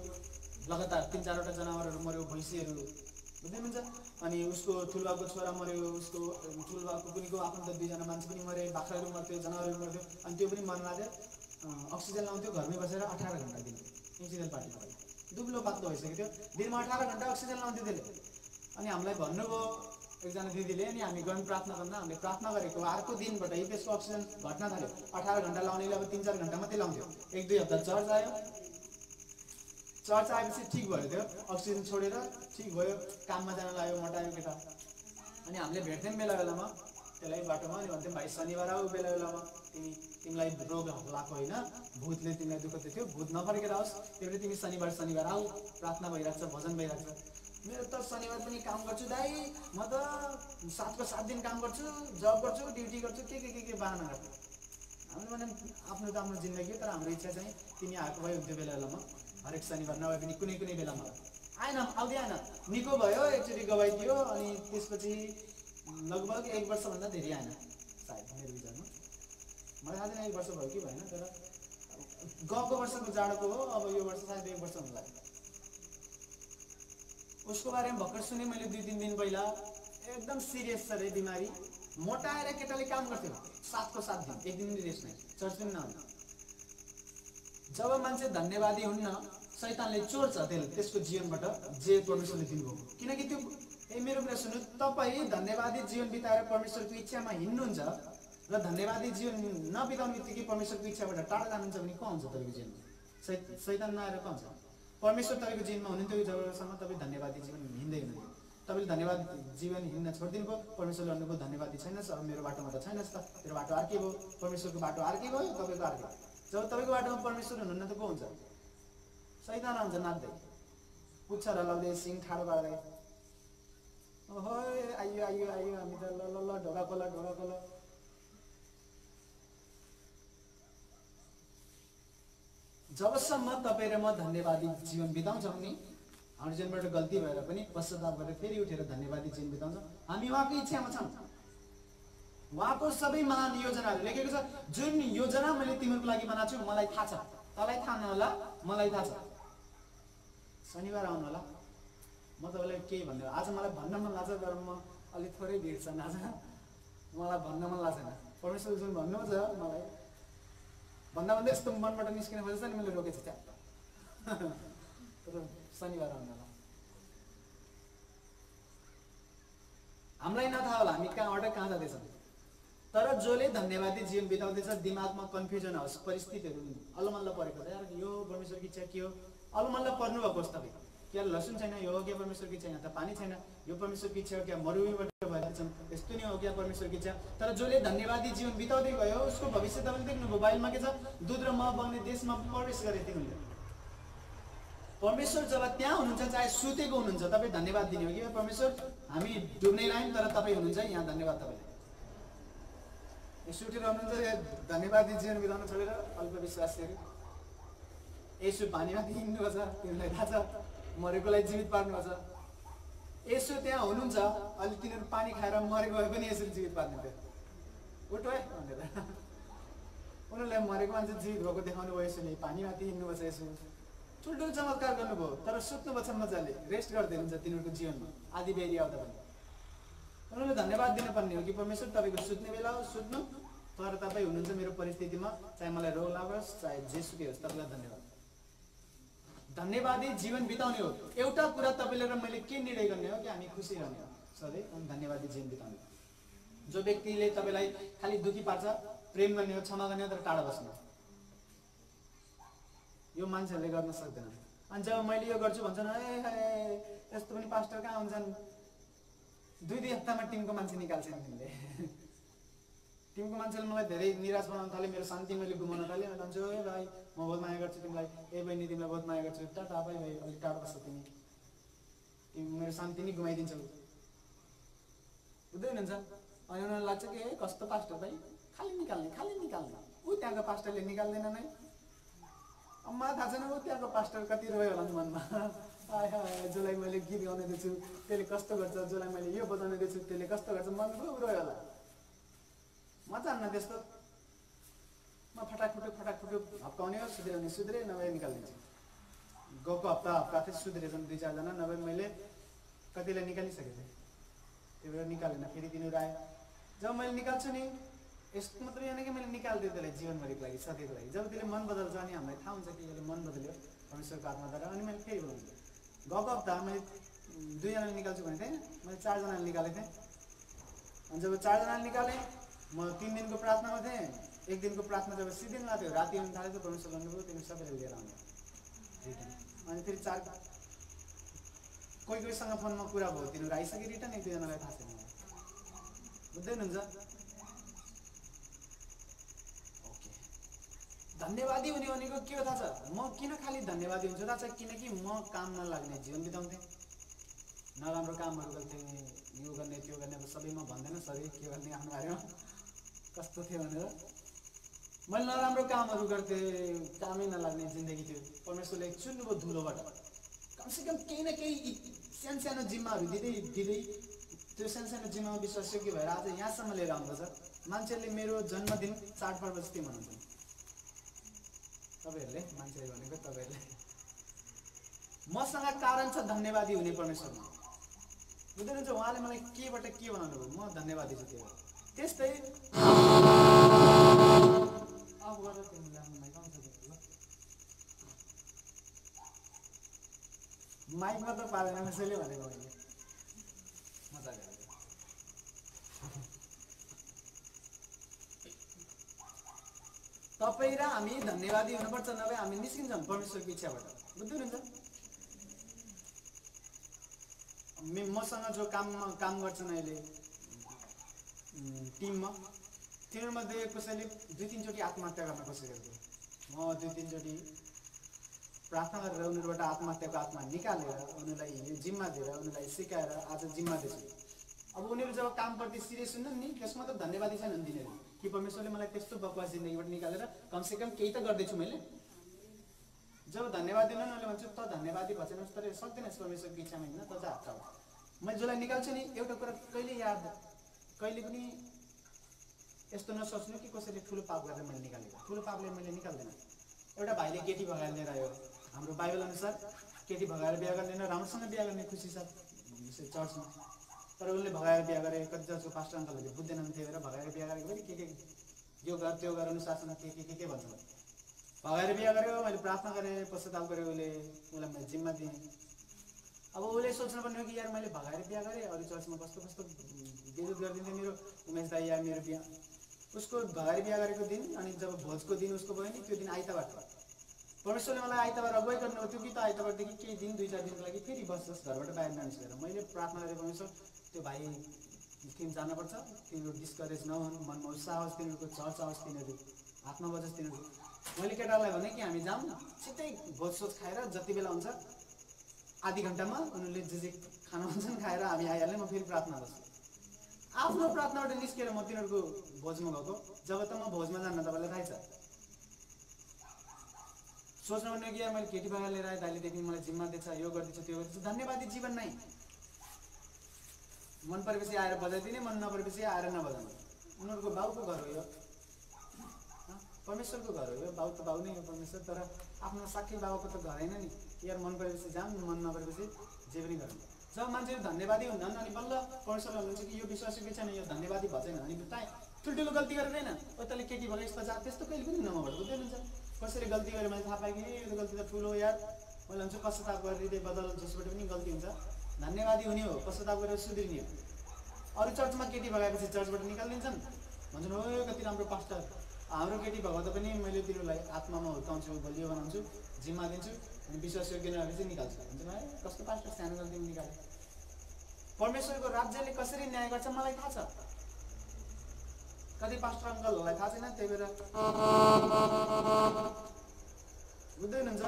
लगातार 3-4वटा जनावरहरू मर्यो, भैँसीहरू, बुझ्दै हुनुहुन्छ? अनि उसको ठुलबाको छोरा मर्यो, उसको ठुलबाको कुनीको आफन्त 2 जना मान्छे पनि मरे, बाख्राहरू मर्थ्यो, जनावरहरू मर्थ्यो। अनि त्यो पनि मर्न लाग्यो। अक्सिजन लाउँथ्यो, घरमै बसेर 18 घण्टा दिन्थ्यो। शीतलपाटीको भाइ दुब्लो पातलो भइसकेको थियो, दिनमा 18 घण्टा अक्सिजन लाउँथ्यो त्यसले। अनि हामीलाई भन्नुभयो एकजना दिदीले, अनि हामी गयौँ प्रार्थना गर्न। हामीले प्रार्थना गरेको अर्को दिनबाटै त्यसको अक्सिजन घट्न थाल्यो। 18 घण्टा लाउनेले अब 3-4 घण्टा मात्रै लाउँथ्यो। 1-2 हप्ता चर्च आयो, चर्च आएपछि ठिक भयो, त्यो अक्सिजन छोडेर ठिक भयो, काममा जान लाग्यो, मोटायो केटा। अनि हामीले भेट्थ्यौँ बेला बेलामा त्यसलाई बाटोमा। अनि भन्थ्यौँ भाइ शनिबार आऊ बेला बेलामा, तिमीलाई रोग लाग्यो होइन, भूतले तिमीलाई दुःख दिएको थियो, भूत नफर्केर आओस्, त्यो भएर तिमी शनिबार आऊ, प्रार्थना भइरहेको छ, भजन भइरहेको छ। मेरो त शनिबार पनि काम गर्छु दाइ, म त 7को 7 दिन काम गर्छु, जब गर्छु, ड्युटी गर्छु, के बाहना गर्छु। हामीले भने आफ्नो त आफ्नो जिन्दगी हो, तर हाम्रो इच्छा चाहिँ तिमी आएको भए हुन्थ्यो बेला बेलामा, हरेक शनिबार नभए पनि कुनै बेलामा। आएन, आउँदै आएन, निको भयो, एकचोटि गवाई दियो। अनि त्यसपछि लगभग 1 वर्षभन्दा धेरै आएन सायद मेरो विचारमा, मलाई थाहा छैन 1 वर्ष भयो कि भएन, तर गएको वर्षको जाडोको हो, अब यो वर्ष सायद 1 वर्ष हुन लाग्यो। उसको बारेमा भर्खर सुने मैले 2-3 दिन पहिला, एकदम सिरियस छ रे बिमारी, मोटाएर केटाले काम गर्थ्यो 7को 7 दिन, 1 दिन पनि रेस्ट नै, चर्च पनि नआउने। जब मान्छे धन्यवादी हुन्न, शैतानले चोर्छ त्यसको जीवनबाट जे परमेश्वरले दिनुभयो। किनकि त्यो मेरो कुरा सुन्नु, तपाईँ धन्यवादी जीवन बिताएर परमेश्वरको इच्छामा हिँड्नुहुन्छ र धन्यवादी जीवन नबिताउने बित्तिकै परमेश्वरको इच्छाबाट टाढा जानुहुन्छ भने को आउँछ तपाईँको जीवनमा? शैतान नआएर को आउँछ? परमेश्वर तपाईँको जीवनमा हुनुहुन्थ्यो जबसम्म तपाईँ धन्यवादी जीवन हिँड्दै हुनुहुन्थ्यो। तपाईँले धन्यवाद जीवन हिँड्न छोडिदिनु भयो, परमेश्वरले भन्नुभयो धन्यवादी छैनस्, अब मेरो बाटोमा त छैनस् त, तेरो बाटो अर्कै भयो, परमेश्वरको बाटो अर्कै भयो, तपाईँको अर्कै। जब तपाईँको बाटोमा परमेश्वर हुनुहुन्न त को हुन्छ? शैतान आउँछ नाच्दै, पुच्छर हल्लाउँदै, सिङ ठाडो पार्दै, ओहो आइयो आइयो आइयो, हामी त ल ल ल ढोका खोल ढोका खोल। जबसम्म तपाईँ र म धन्यवादी जीवन बिताउँछौँ नि, हाम्रो जीवनबाट गल्ती भएर पनि पश्चाताप गरेर फेरि उठेर धन्यवादी जीवन बिताउँछौँ, हामी उहाँको इच्छामा छौँ। उहाँको सबै महान योजनाहरू लेखेको छ। जुन योजना मैले तिमीहरूको लागि बनाएको छु मलाई थाहा छ, तँलाई थाहा नहोला, मलाई थाहा छ। शनिबार आउनु होला, म तपाईँलाई केही भन्नु, आज मलाई भन्न मन लाग्छ, तर म अलिक थोरै भिड छ आज, मलाई भन्न मन लाग्छ छैन। परमेश्वर जुन भन्नु छ मलाई भन्दा भन्दै यस्तो मनबाट निस्किने खोजेछ नि, मैले रोकेको छु त्यहाँ। तर शनिबार आउनु होला। हामीलाई नथाहा होला हामी कहाँबाट कहाँ जाँदैछौँ, तर जसले धन्यवादी जीवन बिताउँदैछ, दिमागमा कन्फ्युजन होस्, परिस्थितिहरू अल्लमल्ल परेको छ, यार यो परमेश्वरको इच्छा के हो, अल्लमल्ल पर्नु भएको होस् तपाईँ, क्या लसुन छैन, यो हो क्या परमेश्वरको इच्छा, यहाँ त पानी छैन, यो परमेश्वरको इच्छा हो क्या, मरुभूमिबाट भइरहेछन्, यस्तो नै हो क्या परमेश्वरको इच्छा। तर जसले धन्यवादी जीवन बिताउँदै गयो उसको भविष्य तपाईँले देख्नुभयो, बाइबलमा के छ, दूध र मह बग्ने देशमा प्रवेश गरे तिनीहरूले। परमेश्वर जब त्यहाँ हुनुहुन्छ, चाहे सुतेको हुनुहुन्छ, तपाईँ धन्यवाद दिने हो कि परमेश्वर हामी डुब्नै लाग्यौँ तर तपाईँ हुनुहुन्छ यहाँ, धन्यवाद तपाईँलाई। सुटेर हुनुहुन्छ, धन्यवादी जीवन बिताउन छोडेर अल्पविश्वासीहरू यसो पानीमाथि हिँड्नुभएको छ, तिनीहरूलाई थाहा छ मरेकोलाई जीवित पार्नुभएको छ। यसो त्यहाँ हुनुहुन्छ, अहिले तिनीहरू पानी खाएर मरेको भए पनि यसरी जीवित पार्नु थियो, उठो है भनेर उनीहरूलाई मरेको मान्छे जीवित भएको देखाउनु भयो। यसोले पानीमाथि हिँड्नुपर्छ, यसो ठुल्ठुलो चमत्कार गर्नुभयो, तर सुत्नुपर्छ मजाले, रेस्ट गर्दै हुन्छ तिनीहरूको जीवनमा आधी बेरी आउँदा पनि। उनीहरूले धन्यवाद दिनुपर्ने हो कि परमेश्वर तपाईँको सुत्ने बेला हो, सुत्नु, तर तपाईँ हुनुहुन्छ मेरो परिस्थितिमा, चाहे मलाई रोग लागोस्, चाहे जेसुकै होस्, तपाईँलाई धन्यवाद। धन्यवादी जीवन बिताउने हो। एउटा कुरा तपाईँले र मैले के निर्णय गर्ने हो कि हामी खुसी रहने हो सधैँ, अनि धन्यवादी जीवन बिताउने। जो व्यक्तिले तपाईँलाई खालि दुखी पार्छ, प्रेम गर्ने हो, क्षमा गर्ने हो, तर टाढा बस्नु, यो मान्छेहरूले गर्न सक्दैन। अनि जब मैले यो गर्छु भन्छन् यस्तो पनि पास्टर कहाँ हुन्छन्, 2 हप्तामा टिमको मान्छे निकाल्छ नि तिमीले। टिमको मान्छेले मलाई धेरै निराश बनाउन थाले, मेरो शान्ति मैले गुमाउन थालेँ। मैले भन्छु ए भाइ म बहुत माया गर्छु तिमीलाई, ए बहिनी तिमीलाई बहुत माया गर्छु, टाटा बाई भाइ, अलिक टाढो बस्छ तिमी मेरो शान्ति नै गुमाइदिन्छौ, बुझ्दै हुनुहुन्छ। अनि उनीहरूलाई लाग्छ कि ए कस्तो पास्टर भाइ, खालि निकाल्ने ऊ त्यहाँको पास्टरले निकाल्दैन नै। अब मलाई थाहा छैन ऊ त्यहाँको पास्टर कति रोयो होला मनमा, जसलाई मैले गीत गाउने दिन्छु त्यसले कस्तो गर्छ, जसलाई मैले यो बजाउने दिन्छु त्यसले कस्तो गर्छ, मन खुब रोयो होला। म जान्न त्यस्तो, म फटाकफुटुक हप्काउने हो, सुध्रे नभए निकालिदिन्छु। गएको हप्ता थिएँ सुध्रेछन् 2-4 जना, नभए मैले कतिलाई निकालिसकेको थिएँ। त्यो भएर निकालेन, फेरि तिनीहरू आयो। जब मैले निकाल्छु नि, यस्तो मात्रै होइन कि मैले निकाल्दिएँ त्यसलाई जीवनभरिको लागि, सधैँको लागि। जब त्यसले मन बदल्छ अनि हामीलाई थाहा हुन्छ कि यसले मन बदल्यो परमेश्वरको आत्माद्वारा, अनि मैले फेरि बोलाउँछु। गएको हप्ता मैले 2 जनाले निकाल्छु भनेको थिएँ, मैले 4 जनाले निकालेको थिएँ। अनि जब 4 जनाले निकालेँ, म 3 दिनको प्रार्थनामा थिएँ। 1 दिनको प्रार्थना जब सिद्धिन लाग्थ्यो, राति हुन थाल्यो त परमेश्वर भन्नुभयो तिमीहरू सबैले लिएर आउनु। अनि फेरि 4 कोहीसँग फोनमा कुरा भयो, तिनीहरू आइसके रिटर्न, 1-2 जनालाई थाहा छैन, बुझ्दै हुनुहुन्छ। ओके, धन्यवादी हुने भनेको के हो थाहा छ? म किन खालि धन्यवादी हुन्छु थाहा छ? किनकि म काम नलाग्ने जीवन बिताउँथेँ, नराम्रो कामहरू गर्थेँ, यो गर्ने त्यो गर्ने। अब सबै म भन्दैन, सरी के गर्ने आफ्नो बारेमा कस्तो थियो भनेर। मैले नराम्रो कामहरू गर्थेँ, कामै नलाग्ने जिन्दगी थियो। परमेश्वरले चुन्नुभयो धुलोबाट, कमसेकम केही न केही सानो जिम्माहरू दिँदै त्यो सानो जिम्मामा विश्वासयोग्य भएर आज यहाँसम्म लिएर आउँदछ। मान्छेहरूले मेरो जन्मदिन चाडपर्व जस्तै मनाउँछ। तपाईँहरूले, मान्छेले भनेको तपाईँहरूले, मसँग कारण छ धन्यवादी हुने परमेश्वरमा, बुझ्दै हुनुहुन्छ। उहाँले मलाई केबाट के बनाउनु भयो, म धन्यवादी छु त्यो। त्यस्तै माइकमा त पार्दैन कसैले भनेको मैले, मजा गरेँ। तपाईँ र हामी धन्यवादी हुनुपर्छ, नभए हामी निस्किन्छौँ परमेश्वरको इच्छाबाट, बुझ्दै हुनुहुन्छ। मसँग जो काम गर्छन् अहिले टिममा, तिनीहरूमध्ये कसैले 2-3 चोटि आत्महत्या गर्न कोसिस गरेको थियो। म 2-3 चोटि प्रार्थना गरेर उनीहरूबाट आत्महत्याको आत्मा निकालेर उनीहरूलाई यो जिम्मा दिएर उनीहरूलाई सिकाएर आज जिम्मा दिन्छु। अब उनीहरू जब कामप्रति सिरियस हुन्छन् नि, त्यसमा त धन्यवादी छैनन् तिनीहरू कि परमेश्वरले मलाई त्यस्तो बकवास जिन्दगीबाट निकालेर कमसेकम केही त गर्दैछु मैले। जब धन्यवादी हुन् उनीहरूले भन्छु त धन्यवादी भएनस् तर सक्दैनस् परमेश्वरको इच्छामा होइन, त जा हात। मैले जसलाई निकाल्छु नि, एउटा कुरा कहिले पनि यस्तो नसोच्नु कि कसैले ठुलो पाप गरेर मैले निकालेको। ठुलो पापले मैले निकाल्दैन। एउटा भाइले केटी भगाएर लिएर आयो, हाम्रो बाइबल अनुसार केटी भगाएर बिहा गर्दैन, राम्रोसँग बिहा गर्ने खुसी छ चर्चमा, तर उसले भगाएर बिहा गरे। कति जस्तो पास्टर अङ्कलहरूले बुझ्दैनन्, त्यही भएर भगाएर बिहा गरेको पनि के यो गर त्यो गर अनुशासन के भन्छ। भगाएर बिहा गर्यो, मैले प्रार्थना गरेँ, पश्चाताप गरेँ, उसलाई मैले जिम्मा दिएँ। अब उसले सोच्नुपर्ने हो कि यार मैले भगाएर बिहा गरेँ, अरू चर्चमा कस्तो बेइज्जत गरिदिन्थेँ मेरो उमेश दाइ या मेरो बिहा। उसको भगाएर बिहा गरेको दिन अनि जब भोजको दिन उसको भयो नि, त्यो दिन आइतबार थियो। परमेश्वरले मलाई आइतबार अगुवाई गर्नुभयो कि त आइतबारदेखि केही दिन 2-4 दिनको लागि फेरि बस घरबाट बाहिर ननिस्केर। मैले प्रार्थना गरेँ परमेश्वर त्यो भाइ टिम जानुपर्छ, तिनीहरू डिस्करेज नहुन्, मनमा उत्साह होस्, तिनीहरूको चर्च आओस्, तिनीहरू हातमा बजोस् तिनीहरू। मैले केटालाई भने कि हामी जाऊँ छिट्टै भोजसोज खाएर जति बेला हुन्छ आधी घन्टामा उनीहरूले जे खाना हुन्छन् खाएर हामी आइहाल्ने, म फेरि प्रार्थना गर्छु। आफ्नो प्रार्थनाबाट निस्केर म तिनीहरूको भोजमा गएको। जब त म भोजमा जान्न तपाईँलाई थाहै छ, सोच्नु भन्ने कि मैले केटी भएर लिएर आएँ, दाइलेदेखि मलाई जिम्मा दिएछ, यो गरिदिन्छ त्यो गरिदिन्छ। धन्यवादी जीवन नै। मन परेपछि आएर बजाइदिने, मन नपरेपछि आएर नबजाउने। उनीहरूको बाउको घर हो यो, परमेश्वरको घर हो यो। बाउ त बाउ नै हो परमेश्वर, तर आफ्नो साक्षी बाबाको त घर होइन नि। यार मन परेपछि जाऊँ, मन नपरेपछि जे पनि गरौँ। जब मान्छेहरू धन्यवादी हुन्छन् अनि बल्ल परमेश्वरले भन्नुहुन्छ कि यो विश्वासयोग्य छैन, यो धन्यवादी भएन। अनि ठुल्ठुलो गल्ती गरेर होइन तैँले केटी भएर यस्तो जा त्यस्तो कहिले पनि नमबाट, बुझ्दै हुन्छ। कसैले गल्ती गरेर मैले थाहा पाएँ कि यो गल्ती त ठुलो यार, मैले भन्छु पश्चाताप गरेर बदल, जसबाट पनि गल्ती हुन्छ धन्यवादी हुने हो, पश्चाताप गरेर सुध्रिने हो। अरू चर्चमा केटी भगाएपछि चर्चबाट निकालिदिन्छन्, भन्छन् हो कति राम्रो पास्टर। हाम्रो केटी भगाउँदा पनि मैले तिनीहरूलाई आत्मामा हुर्काउँछु, बलियो बनाउँछु, जिम्मा दिन्छु, अनि विश्वासयोग्य नभए चाहिँ निकाल्छ हुन्छ है कस्तो पास्टर सानो गल्ती निकाले परमेश्वरको राज्यले कसरी न्याय गर्छ मलाई थाहा छ कति पास्टर अङ्कलहरूलाई थाहा छैन त्यही भएर बुझ्दै हुनुहुन्छ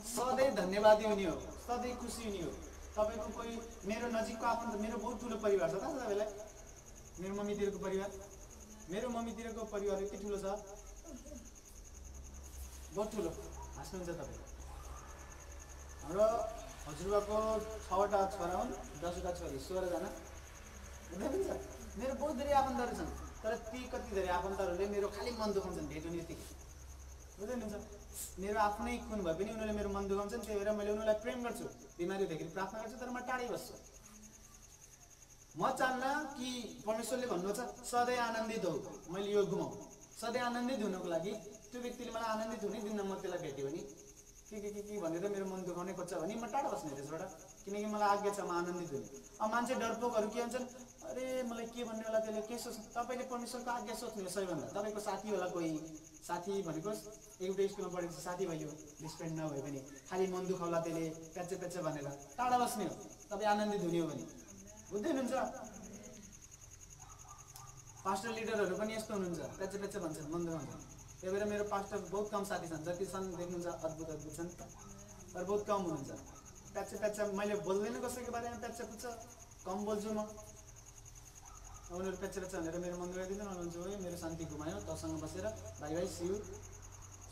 सधैँ धन्यवादी हुने हो सधैँ खुसी हुने हो तपाईको कोही मेरो नजिकको आफन्त मेरो बहुत ठुलो परिवार छ थाहा छ तपाईँलाई मेरो मम्मीतिरको परिवार यति ठुलो छ बहुत ठुलो हाँस्नुहुन्छ तपाईँ हाम्रो हजुरबाको 6वटा छोरा हुन् 10वटा छोरी 16जना बुझ्नुहुन्छ मेरो बहुत धेरै आफन्तहरू छन् तर ती कति धेरै आफन्तहरूले मेरो खालि मन दुखाउँछन् भेट हुने यतिकै बुझ्नुहुन्छ मेरो आफ्नै खुन भए पनि उनीहरूले मेरो मन दुखाउँछन् त्यही भएर मैले उनीहरूलाई प्रेम गर्छु बिमारी हुँदाखेरि प्रार्थना गर्छु तर म टाढै बस्छु म चाहन्न कि परमेश्वरले भन्नुहुन्छ सधैँ आनन्दित हो मैले यो गुमाउँ सधैँ आनन्दित हुनको लागि त्यो व्यक्तिले मलाई आनन्दित हुनै दिन्न म त्यसलाई भेट्यो भने के भनेर मेरो मन दुखाउने खोज्छ भने म टाढा बस्ने त्यसबाट किनकि मलाई आज्ञा छ म आनन्दित हुने अब मान्छे डरपोकहरू के भन्छन् अरे मलाई के भन्ने होला त्यसले के सोच्छ तपाईँले परमेश्वरको आज्ञा सोच्नु सबैभन्दा तपाईँको साथी होला कोही साथी भनेको एउटै स्कुलमा पढेको साथी भयो बेस्ट फ्रेन्ड नभए पनि खालि मन दुखाउला त्यसले प्याचे भनेर टाढा बस्ने हो तपाईँ आनन्दित हुने हो भने बुझ्दै हुनुहुन्छ पास्टर लिडरहरू पनि यस्तो हुनुहुन्छ प्याचे भन्छन् मन दुखाउँछन् त्यही भएर मेरो पास्टर बहुत कम साथी छन् जति छन् देख्नुहुन्छ अद्भुत छन् तर बहुत कम हुनुहुन्छ प्याचे मैले बोल्दैन कसैको बारेमा प्याचे कम बोल्छु म उनीहरू प्याचे भनेर मेरो मन दुखाइदिँदैन भन्नुहुन्छ है मेरो शान्ति घुमायो तसँग बसेर भाइ सिउ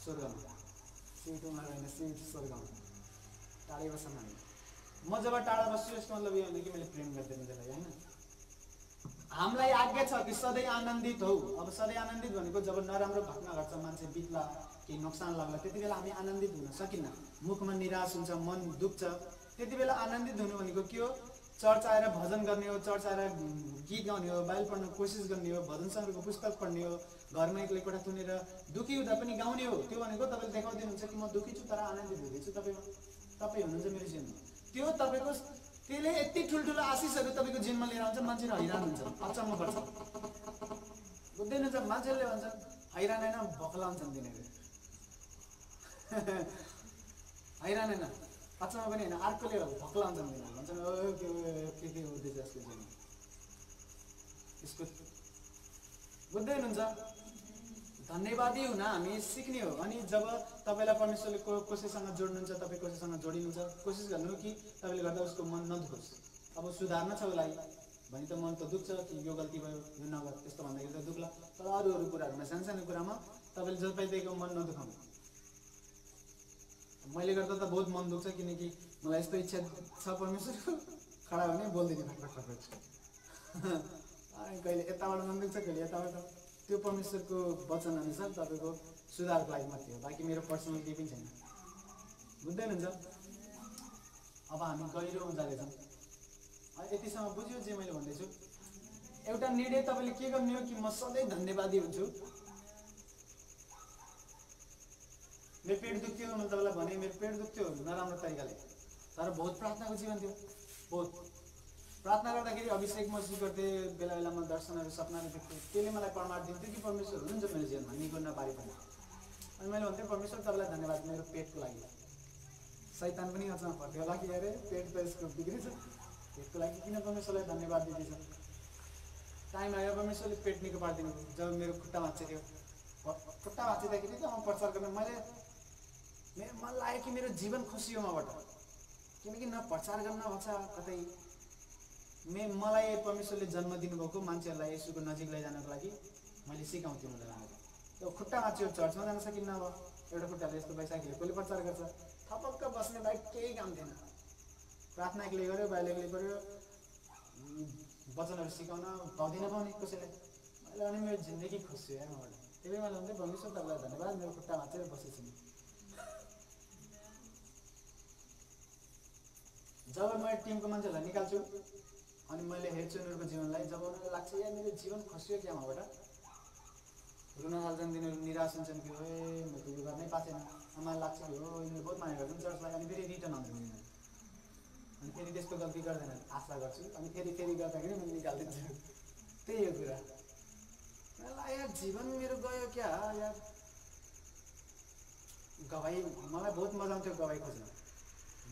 स्वर्गमा सिउ टुमा होइन सिउ स्वर्गमा टाढै बस्छन् हामी म जब टाढा बस्छु यसको मतलब यो होइन कि मैले प्रेम गर्दैन त्यसलाई होइन हामीलाई आज्ञा छ कि सधैँ आनन्दित हौ अब सधैँ आनन्दित भनेको जब नराम्रो घटना घट्छ मान्छे बित्ला केही नोक्सान लाग्ला त्यति बेला हामी आनन्दित हुन सकिन्न मुखमा निराश हुन्छ मन दुख्छ त्यति बेला आनन्दित हुनु भनेको के हो चर्च आएर भजन गर्ने हो चर्च आएर गीत गाउने हो बाइबल पढ्न कोसिस गर्ने हो भजन सङ्घको पुस्तक पढ्ने हो घरमा एक्लै कोठा थुनेर दुःखी हुँदा पनि गाउने हो त्यो भनेको तपाईँले देखाउँदिनुहुन्छ कि म दुःखी छु तर आनन्दित हुँदैछु तपाईँ हुनुहुन्छ मेरो जीवनमा त्यो तपाईँको त्यसले यति ठुल्ठुलो आशिषहरू तपाईँको जीवनमा लिएर आउँछ मान्छेहरू हैरान हुन्छ अचम्म पर्छ बुझ्दैन मान्छेहरूले भन्छन् हैरान होइन भक्ला हुन्छन् तिनीहरू हैरान होइन अचम्म पनि होइन अर्कोले भक्ला हुन्छन् तिनीहरू भन्छन् के हुँदैछ यसको जीवनमा यसको बुझ्दै हुनुहुन्छ धन्यवादी हुन हामी सिक्ने हो अनि जब तपाईँलाई परमेश्वरले कसैसँग जोड्नुहुन्छ तपाईँ कसैसँग जोडिनुहुन्छ कोसिस गर्नु कि तपाईँले गर्दा उसको मन नदुखोस् अब सुधार्न छ उसलाई भने त मन त दुख्छ कि यो गल्ती भयो यो नगर त्यस्तो भन्दाखेरि त दुख्ला तर अरू कुराहरूमा सानो कुरामा तपाईँले जताइदिएको मन नदुखाउनु मैले गर्दा त बहुत मन दुख्छ किनकि मलाई यस्तो इच्छा छ परमेश्वरको खडा हुने बोल्दिनँ फटफट अनि कहिले यताबाट मन दुख्छ कहिले यताबाट त्यो परमेश्वरको वचन अनुसार तपाईँको सुधारको लागि मात्रै हो बाँकी मेरो पर्सनल केही पनि छैन बुझ्दै हुनुहुन्छ अब हामी गहिरो जाँदैछौँ यतिसम्म बुझ्यो जे मैले भन्दैछु एउटा निर्णय तपाईँले के गर्ने हो कि म सधैँ धन्यवादी हुन्छु मेरो पेट दुख्थ्यो मैले तपाईँलाई भने मेरो पेट दुख्थ्यो नराम्रो तरिकाले तर बहुत प्रार्थनाको जीवन थियो बहुत प्रार्थना गर्दाखेरि अभिषेक महसुस गर्थेँ बेला बेलामा दर्शनहरू सपनाहरू देख्थेँ त्यसले मलाई प्रमाण दिन्थ्यो कि परमेश्वर हुनुहुन्छ मेरो जीवनमा निको नपारे पनि अनि मैले भन्थेँ परमेश्वर तपाईँलाई धन्यवाद मेरो पेटको लागि शैतान पनि अचम्म पर्थ्यो होला कि अरे पेट त यसको बिग्रेछ पेटको लागि किन परमेश्वरलाई धन्यवाद दिँदैछ टाइम आयो परमेश्वरले पेट निको पारिदिनु जब मेरो खुट्टा भाँच्चियो खुट्टा भाँच्चिँदाखेरि त म प्रचार गर्न मैले मन लाग्यो कि मेरो जीवन खुसियो मबाट किनकि न प्रचार गर्न भन्छ कतै मलाई परमेश्वरले जन्म दिनुभएको मान्छेहरूलाई यसुको नजिक लैजानको लागि मैले सिकाउँथेँ मलाई राखेर त्यो खुट्टा भाँच्यो चर्चमा जान सकिन्न अब एउटा खुट्टाले यस्तो भइसक्यो कसले प्रचार गर्छ थपक्क बस्ने बाहेक केही काम थिएन प्रार्थना एक्लै गऱ्यो बाहिर एक्लै गऱ्यो वचनहरू सिकाउन पाउँदिन पाउने कसैले मैले अनि मेरो जिन्दगी खुसी हो मबाट त्यही मैले भन्थेँ परमेश्वर तपाईँलाई धन्यवाद मेरो खुट्टा भाँचेर बसेछु जब म टिमको मान्छेहरूलाई निकाल्छु अनि मैले हेर्छु उनीहरूको जीवनलाई जब उनीहरूलाई लाग्छ या मेरो जीवन खसियो क्या मबाट रुन थाल्छन् तिनीहरू निराश हुन्छन् कि हो म त यो गर्नै पाएको छैन मलाई लाग्छ कि हो यिनीहरू बहुत माया गर्छन् चर्चलाई अनि फेरि रिटर्न आउँछ अनि फेरि त्यस्तो गल्ती गर्दैन आशा गर्छु अनि फेरि गर्दाखेरि मैले निकालिदिन्छु त्यही हो कुरा मलाई यार जीवन मेरो गयो क्या यार गवाई मलाई बहुत मजा आउँथ्यो गवाई खोज्न,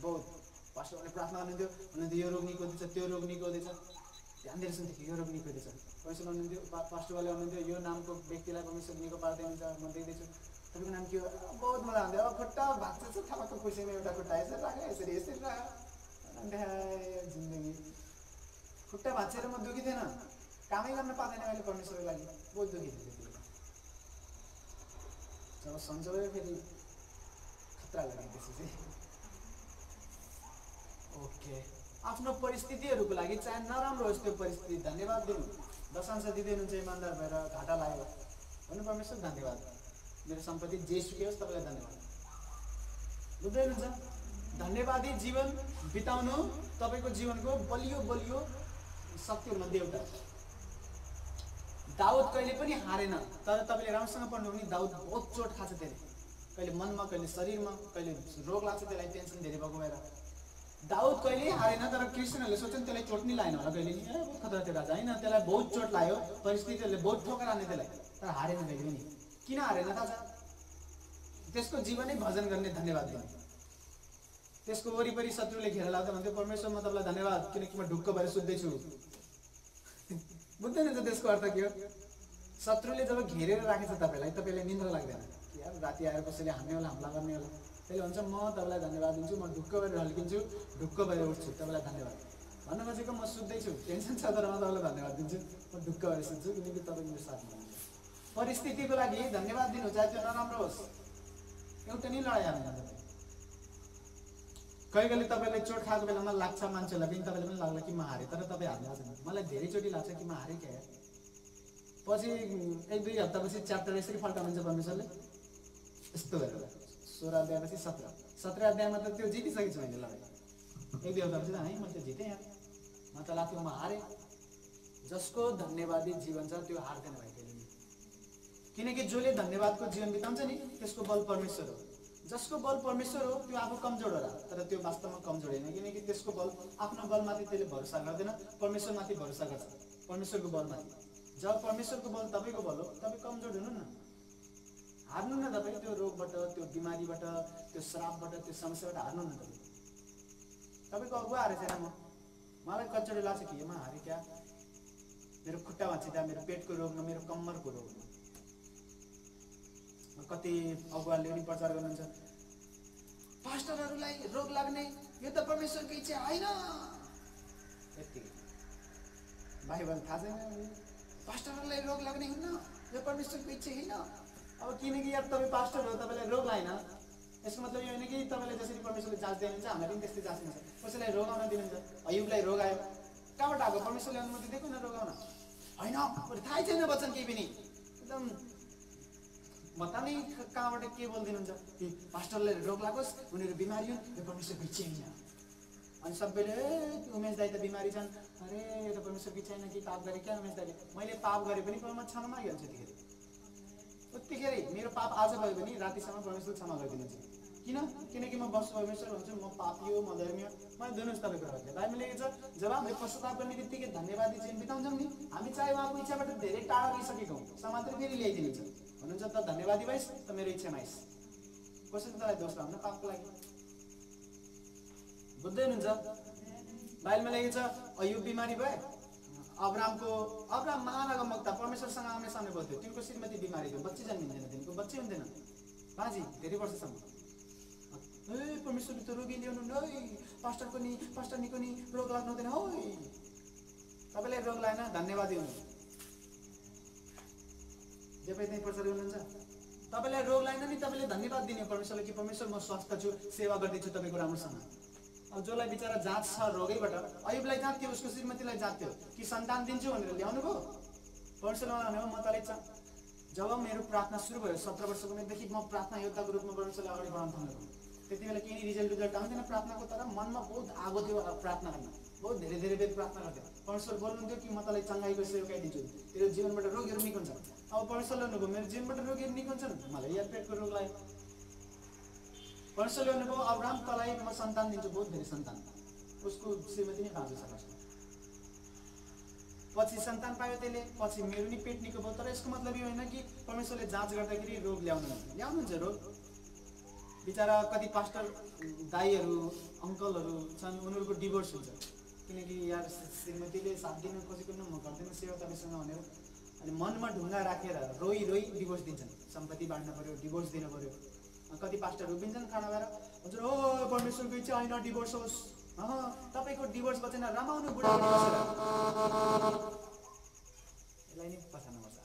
बहुत। पास्टरले प्रार्थना गर्नुहुन्थ्यो, भन्नुहुन्थ्यो यो रोग निको हुँदैछ, त्यो रोग निको हुँदैछ, ध्यान दिएर सुन्थ्यो, यो रोग निको हुँदैछ। परमेश्वर भन्नुहुन्थ्यो, पास्टरले भन्नुहुन्थ्यो यो नामको व्यक्तिलाई परमेश्वर निको पार्दै हुन्छ, म देख्दैछु, तपाईँको नाम के हो? बहुत मजा आउँथ्यो। अब खुट्टा भाग्छ ठाउँको खुसीमा एउटा खुट्टा यसरी राख, यसरी यसरी राख, जिन्दगी खुट्टा भाँचेर म दुखी थिएन, कामै गर्न पाउँदैन मैले परमेश्वरको लागि, बहुत दुखी थिएँ त्यति बेला। जब सन्चोयो फेरि खतरा लाग्यो त्यसपछि। ओके, आफ्नो परिस्थितिहरूको लागि चाहे नराम्रो होस् त्यो परिस्थिति, धन्यवाद दिनु। दशांश दिँदै हुनुहुन्छ इमान्दार भएर, घाटा लाग्यो भन्नु परमेश्वर धन्यवाद, मेरो सम्पत्ति जेसुकै होस् तपाईँलाई धन्यवाद। बुझ्दै हुनुहुन्छ? धन्यवादी जीवन बिताउनु तपाईँको जीवनको बलियो बलियो शक्तिहरूमध्ये एउटा। दाउद कहिले पनि हारेन, तर तपाईँले राम्रोसँग पढ्नु भने दाउद बहुत चोट खान्छ त्यसले, कहिले मनमा, कहिले शरीरमा, कहिले रोग लाग्छ त्यसलाई, टेन्सन धेरै भएको भएर। दाउद कहिले हारेन, तर क्रिस्चियनहरूले सोच्छन् त्यसलाई चोट नि लागेन होला कहिले नि, बहुत खतरा थियो राजा, होइन, त्यसलाई बहुत चोट लाग्यो, परिस्थितिहरूले बहुत ठोकर हाने त्यसलाई, तर हारेन कहिले पनि। किन हारेन थाहा छ? त्यसको जीवनै भजन गर्ने, धन्यवाद दिने। त्यसको वरिपरि शत्रुले घेर लाग्दा भन्थ्यो, परमेश्वर म तपाईँलाई धन्यवाद, किनकि म ढुक्क भएर सुत्दैछु। बुझ्दैन त त्यसको अर्थ के हो? शत्रुले जब घेरेर राखेछ तपाईँलाई, तपाईँलाई निन्द्रा लाग्दैन, यार राति आएर कसैले हान्ने होला, हमला गर्ने होला, त्यसले भन्छ म तपाईँलाई धन्यवाद दिन्छु, म ढुक्क भएर ढल्किन्छु, ढुक्क भएर उठ्छु, तपाईँलाई धन्यवाद भन्नु खोजेको। म सुत्दैछु, टेन्सन छ, तर म तपाईँलाई धन्यवाद दिन्छु, म ढुक्क भएर सुत्छु, किनकि तपाईँ मेरो साथमा हुनुहुन्छ। परिस्थितिको लागि धन्यवाद दिनु, चाहे त्यो नराम्रो होस्, एउटा नि लडाइँ हाल्दैन तपाईँ। कहिले कहिले तपाईँलाई चोट खाएको बेलामा लाग्छ मान्छेलाई पनि, तपाईँले पनि लाग्ला कि म हारेँ, तर तपाईँ हार्नु छैन। मलाई धेरैचोटि लाग्छ कि म हारेँ क्या। पछि 1-2 हप्तापछि च्याप्टर यसरी फल्टाउनुहुन्छ परमेश्वरले, यस्तो गरेर 16 अध्यायपछि 17 अध्यायमा त त्यो जितिसकेको छु मैले लडाइँ। 1-2 हप्तापछि त है म त जितेँ यार, म त लाग्थ्यो म हारेँ। जसको धन्यवादी जीवन छ त्यो हार्दैन भाइ कहिले नि, किनकि जसले धन्यवादको जीवन बिताउँछ नि त्यसको बल परमेश्वर हो। जसको बल परमेश्वर हो त्यो आफू कमजोर होला, तर त्यो वास्तवमा कमजोर होइन, किनकि त्यसको बल आफ्नो बलमाथि त्यसले भरोसा गर्दैन, परमेश्वरमाथि भरोसा गर्छ, परमेश्वरको बलमाथि। जब परमेश्वरको बल तपाईँको बल हो, तपाईँ कमजोर हुनु न, हार्नु न तपाईँ, त्यो रोगबाट, त्यो बिमारीबाट, त्यो श्रापबाट, त्यो समस्याबाट हार्नु न तपाईँ। तपाईँको अगुवा हारे छैन म, मलाई कतिचोटि लाग्छ कि म हारेँ क्या, मेरो खुट्टा भाँचिँदा, मेरो पेटको रोग न, मेरो कम्मरको रोग न। कति अगुवाले पनि प्रचार गर्नुहुन्छ, पास्टरहरूलाई रोग लाग्ने यो त परमेश्वरको इच्छा होइन, यत्तिकै बाइबल थाहा छैन, पास्टरहरूलाई रोग लाग्ने हुन्न, यो परमेश्वरको इच्छा होइन। अब किनकि यार तपाईँ पास्टर हो, तपाईँलाई रोग लागेन, यसको मतलब यो होइन कि तपाईँलाई जसरी परमेश्वरले जाँच दिनुहुन्छ हामीलाई पनि त्यस्तै जाँच्नुहुन्छ। कसैलाई रोग आउन दिनुहुन्छ, अयुबलाई रोग आयो, कहाँबाट आएको? परमेश्वरले अनुमति दिएको न रोग आउन? होइन, थाहै छैन वचन केही पनि, एकदम बताउनै कहाँबाट के बोलिदिनुहुन्छ कि पास्टरले रोग लागोस्, उनीहरू बिमारी हुन्, यो परमेश्वरको इच्छा होइन। अनि सबैले उमेश दाई त बिमारी छन्, अरे यो त परमेश्वरको इच्छा होइन कि पाप गरे क्या उमेश दाईले? मैले पाप गरे पनि म क्षमा मागिहाल्छु त्यतिखेर, उत्तिखेरै मेरो पाप आज भयो भने रातिसम्म परमेश्वर क्षमा गरिदिनुहुन्छ। किन? किनकि म बस्छु परमेश्वर भन्छु, म पापी हो, म धर्मी हो, मलाई दिनुहोस् तपाईँको रहस्य। बाइबलले लेखेको छ, जब हामीले पश्चाताप गर्ने बित्तिकै धन्यवादी जीवन बिताउँछौँ नि, हामी चाहे उहाँको इच्छाबाट धेरै टाढा गइसकेको हौँ, समातेर फेरि ल्याइदिनुहुन्छ, भन्नुहुन्छ त धन्यवादी भइस् त मेरो इच्छामा आइस्। कसैले तँलाई दोष लाउन पापको लागि, बुझ्दै हुनुहुन्छ? बाइबलमा लेखेको छ, अयुब बिमारी भए, अब्राम महान अगमवक्ता, परमेश्वरसँग आउने सामने बोल्थ्यो, तिनको श्रीमती बिमारी थियो, बच्ची जन्मिँदैन, तिनको बच्ची हुँदैन, बाजी धेरै वर्षसम्म। ए परमेश्वरले त रोगी ल्याउनु न, पास्टर निको नि रोग लाग्नु हुँदैन हो। तपाईँलाई रोग लागेन, धन्यवादी हुनु, जे पनि त्यही प्रचार गर्नुहुन्छ। तपाईँलाई रोग लागेन नि, तपाईँले धन्यवाद दिने परमेश्वरलाई कि परमेश्वर म स्वस्थ छु, सेवा गर्दैछु तपाईँको राम्रोसँग। अब जसलाई बिचरा जाँच छ रोगैबाट, अयुबलाई जाँच थियो, उसको श्रीमतीलाई जाँच थियो कि सन्तान दिन्छु भनेर ल्याउनु भयो, परमेश्वरले भने हो म तँलाई जब मेरो प्रार्थना सुरु भयो 17 वर्षको उमेरदेखि म प्रार्थना योद्धाको रूपमा परमेश्वरलाई अगाडि बढाउन थालेको। त्यति बेला केही रिजल्ट आउँदैन प्रार्थनाको, तर मनमा बहुत आगो थियो प्रार्थना गर्न, बहुत धेरै बेर प्रार्थना गर्थेँ। परमेश्वर बोल्नुहुन्थ्यो कि म तँलाई चङ्गाइको सेवकाइ दिन्छु, तेरो जीवनबाट रोगहरू निको हुन्छ। अब परमेश्वरले भन्नुभयो मेरो जीवनबाट रोगहरू निको हुन्छन्, मलाई यार पेटको रोग लाग्यो। परमेश्वरले भन्नुभयो अब्राम तँलाई म सन्तान दिन्छु, बहुत धेरै सन्तान, उसको श्रीमती नै बाँच्न सक्छ। पछि सन्तान पायो त्यसले, पछि मेरो नि पेट निको भयो। तर यसको मतलब यो होइन कि परमेश्वरले जाँच गर्दाखेरि रोग ल्याउनुहुन्छ रोग, बिचरा कति पास्टर दाईहरू अङ्कलहरू छन्, उनीहरूको डिभोर्स हुन्छ किनकि यार श्रीमतीले साथ दिन खोजेको न, म गर्दिनँ सेवा तपाईँसँग भनेर, अनि मनमा ढुङ्गा राखेर रोई रोई डिभोर्स दिन्छन्। सम्पत्ति बाँड्न पर्यो, डिभोर्स दिनु पर्यो। कति पास्टर उभिन्छन् खाना भएर हजुर हो परमेश्वरको इच्छा होइन डिभोर्स होस्। तपाईँको डिभोर्स बचेन, रमाउनु बुढाबुढी बसेर। यसलाई नि पछाड्नुपर्छ।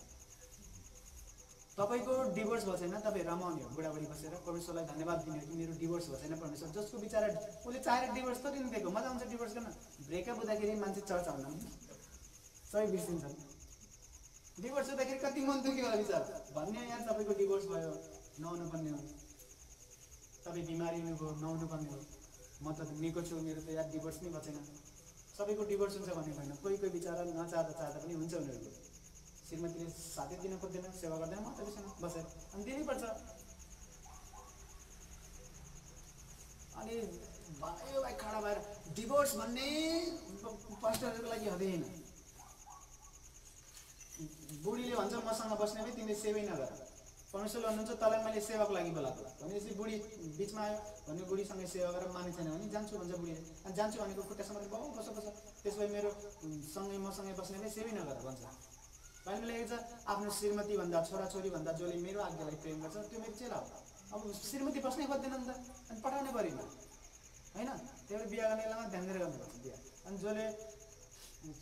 तपाईँको डिभोर्स भएन, तपाईँ रमाउने हो बुढाबुढी बसेर, परमेश्वरलाई धन्यवाद दिने हो कि मेरो डिभोर्स भएन परमेश्वर। जसको विचार उसले चाहेर डिभोर्स त दिएको, मजा आउँछ डिभोर्स गर्न। ब्रेकअप हुँदाखेरि मान्छे चर्च आउन सबै बिर्सिन्छन्। डिभोर्स हुँदाखेरि कति मन दुख्यो होला विचार भन्ने, यहाँ तपाईँको डिभोर्स भयो, नआउनु पर्ने हो, तपाईँ बिमारी हुनुभयो, नआउनु पर्ने हो, म त निको छु, मेरो त यार डिभोर्स नै बचेन। सबैको डिभोर्स हुन्छ भन्ने होइन, कोही कोही बिचरा नचाहँदा पनि हुन्छ उनीहरूको। श्रीमतीले साथै दिन खोज्दैन, सेवा गर्दैन, म तपाईँसँग बसेर अनि दिनैपर्छ। अनि भयो भाइ खडा भएर डिभोर्स भन्ने पास्टरहरूको लागि हुँदैन। बुढीले भन्छ मसँग बस्ने भए तिमीले सेवै नगर, परमेश्वरले भन्नुहुन्छ तँलाई मैले सेवाको लागि बोलाएको भनेपछि बुढी बिचमा आयो भने बुढीसँगै सेवा गरेर माने छैन भने जान्छु भन्छ बुढीले। अनि जान्छु भनेको खुट्टासम्म बाउ बस बस, त्यसो भए मेरो सँगै मसँगै बस्ने भए सेवै नगर भन्छ। बाइबलमा लेखेको छ आफ्नो श्रीमती भन्दा छोराछोरी भन्दा जसले मेरो आज्ञालाई प्रेम गर्छ त्यो मेरो चेला हो। अब श्रीमती बस्नै खोज्दैन नि त, अनि पठाउनै पऱ्यो नि होइन। त्यही भएर बिहा गर्ने बेलामा ध्यान दिएर गर्नुपर्छ बिहा। अनि जसले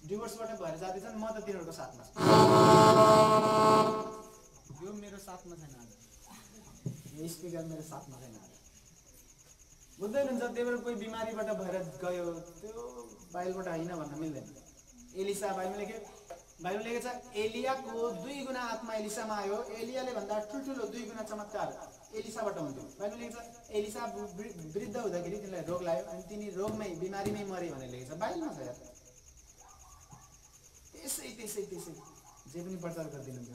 डिभोर्सबाट भएर जाँदैछन् म त तिनीहरूको साथमा छु, यो मेरो साथमा छैन आज, यो स्पिकर मेरो साथमा छैन आज, बुझ्दै हुनुहुन्छ। त्यही भएर कोही बिमारीबाट भएर गयो त्यो बाइबलबाट होइन भन्न मिल्दैन। एलिसा बाइबल लेखेको छ एलियाको 2 गुणा आत्मा एलिसामा आयो, एलियाले भन्दा ठुल्ठुलो 2 गुणा चमत्कार एलिसाबाट हुन्थ्यो। बाइबल लेखेको छ एलिसा वृद्ध हुँदाखेरि तिनीलाई रोग लाग्यो अनि तिनी रोगमै बिमारीमै मरे भनेर लेखेको छ बाइबलमा छ यार। त्यसै त्यसै त्यसै जे पनि प्रचार गरिदिनुहुन्छ,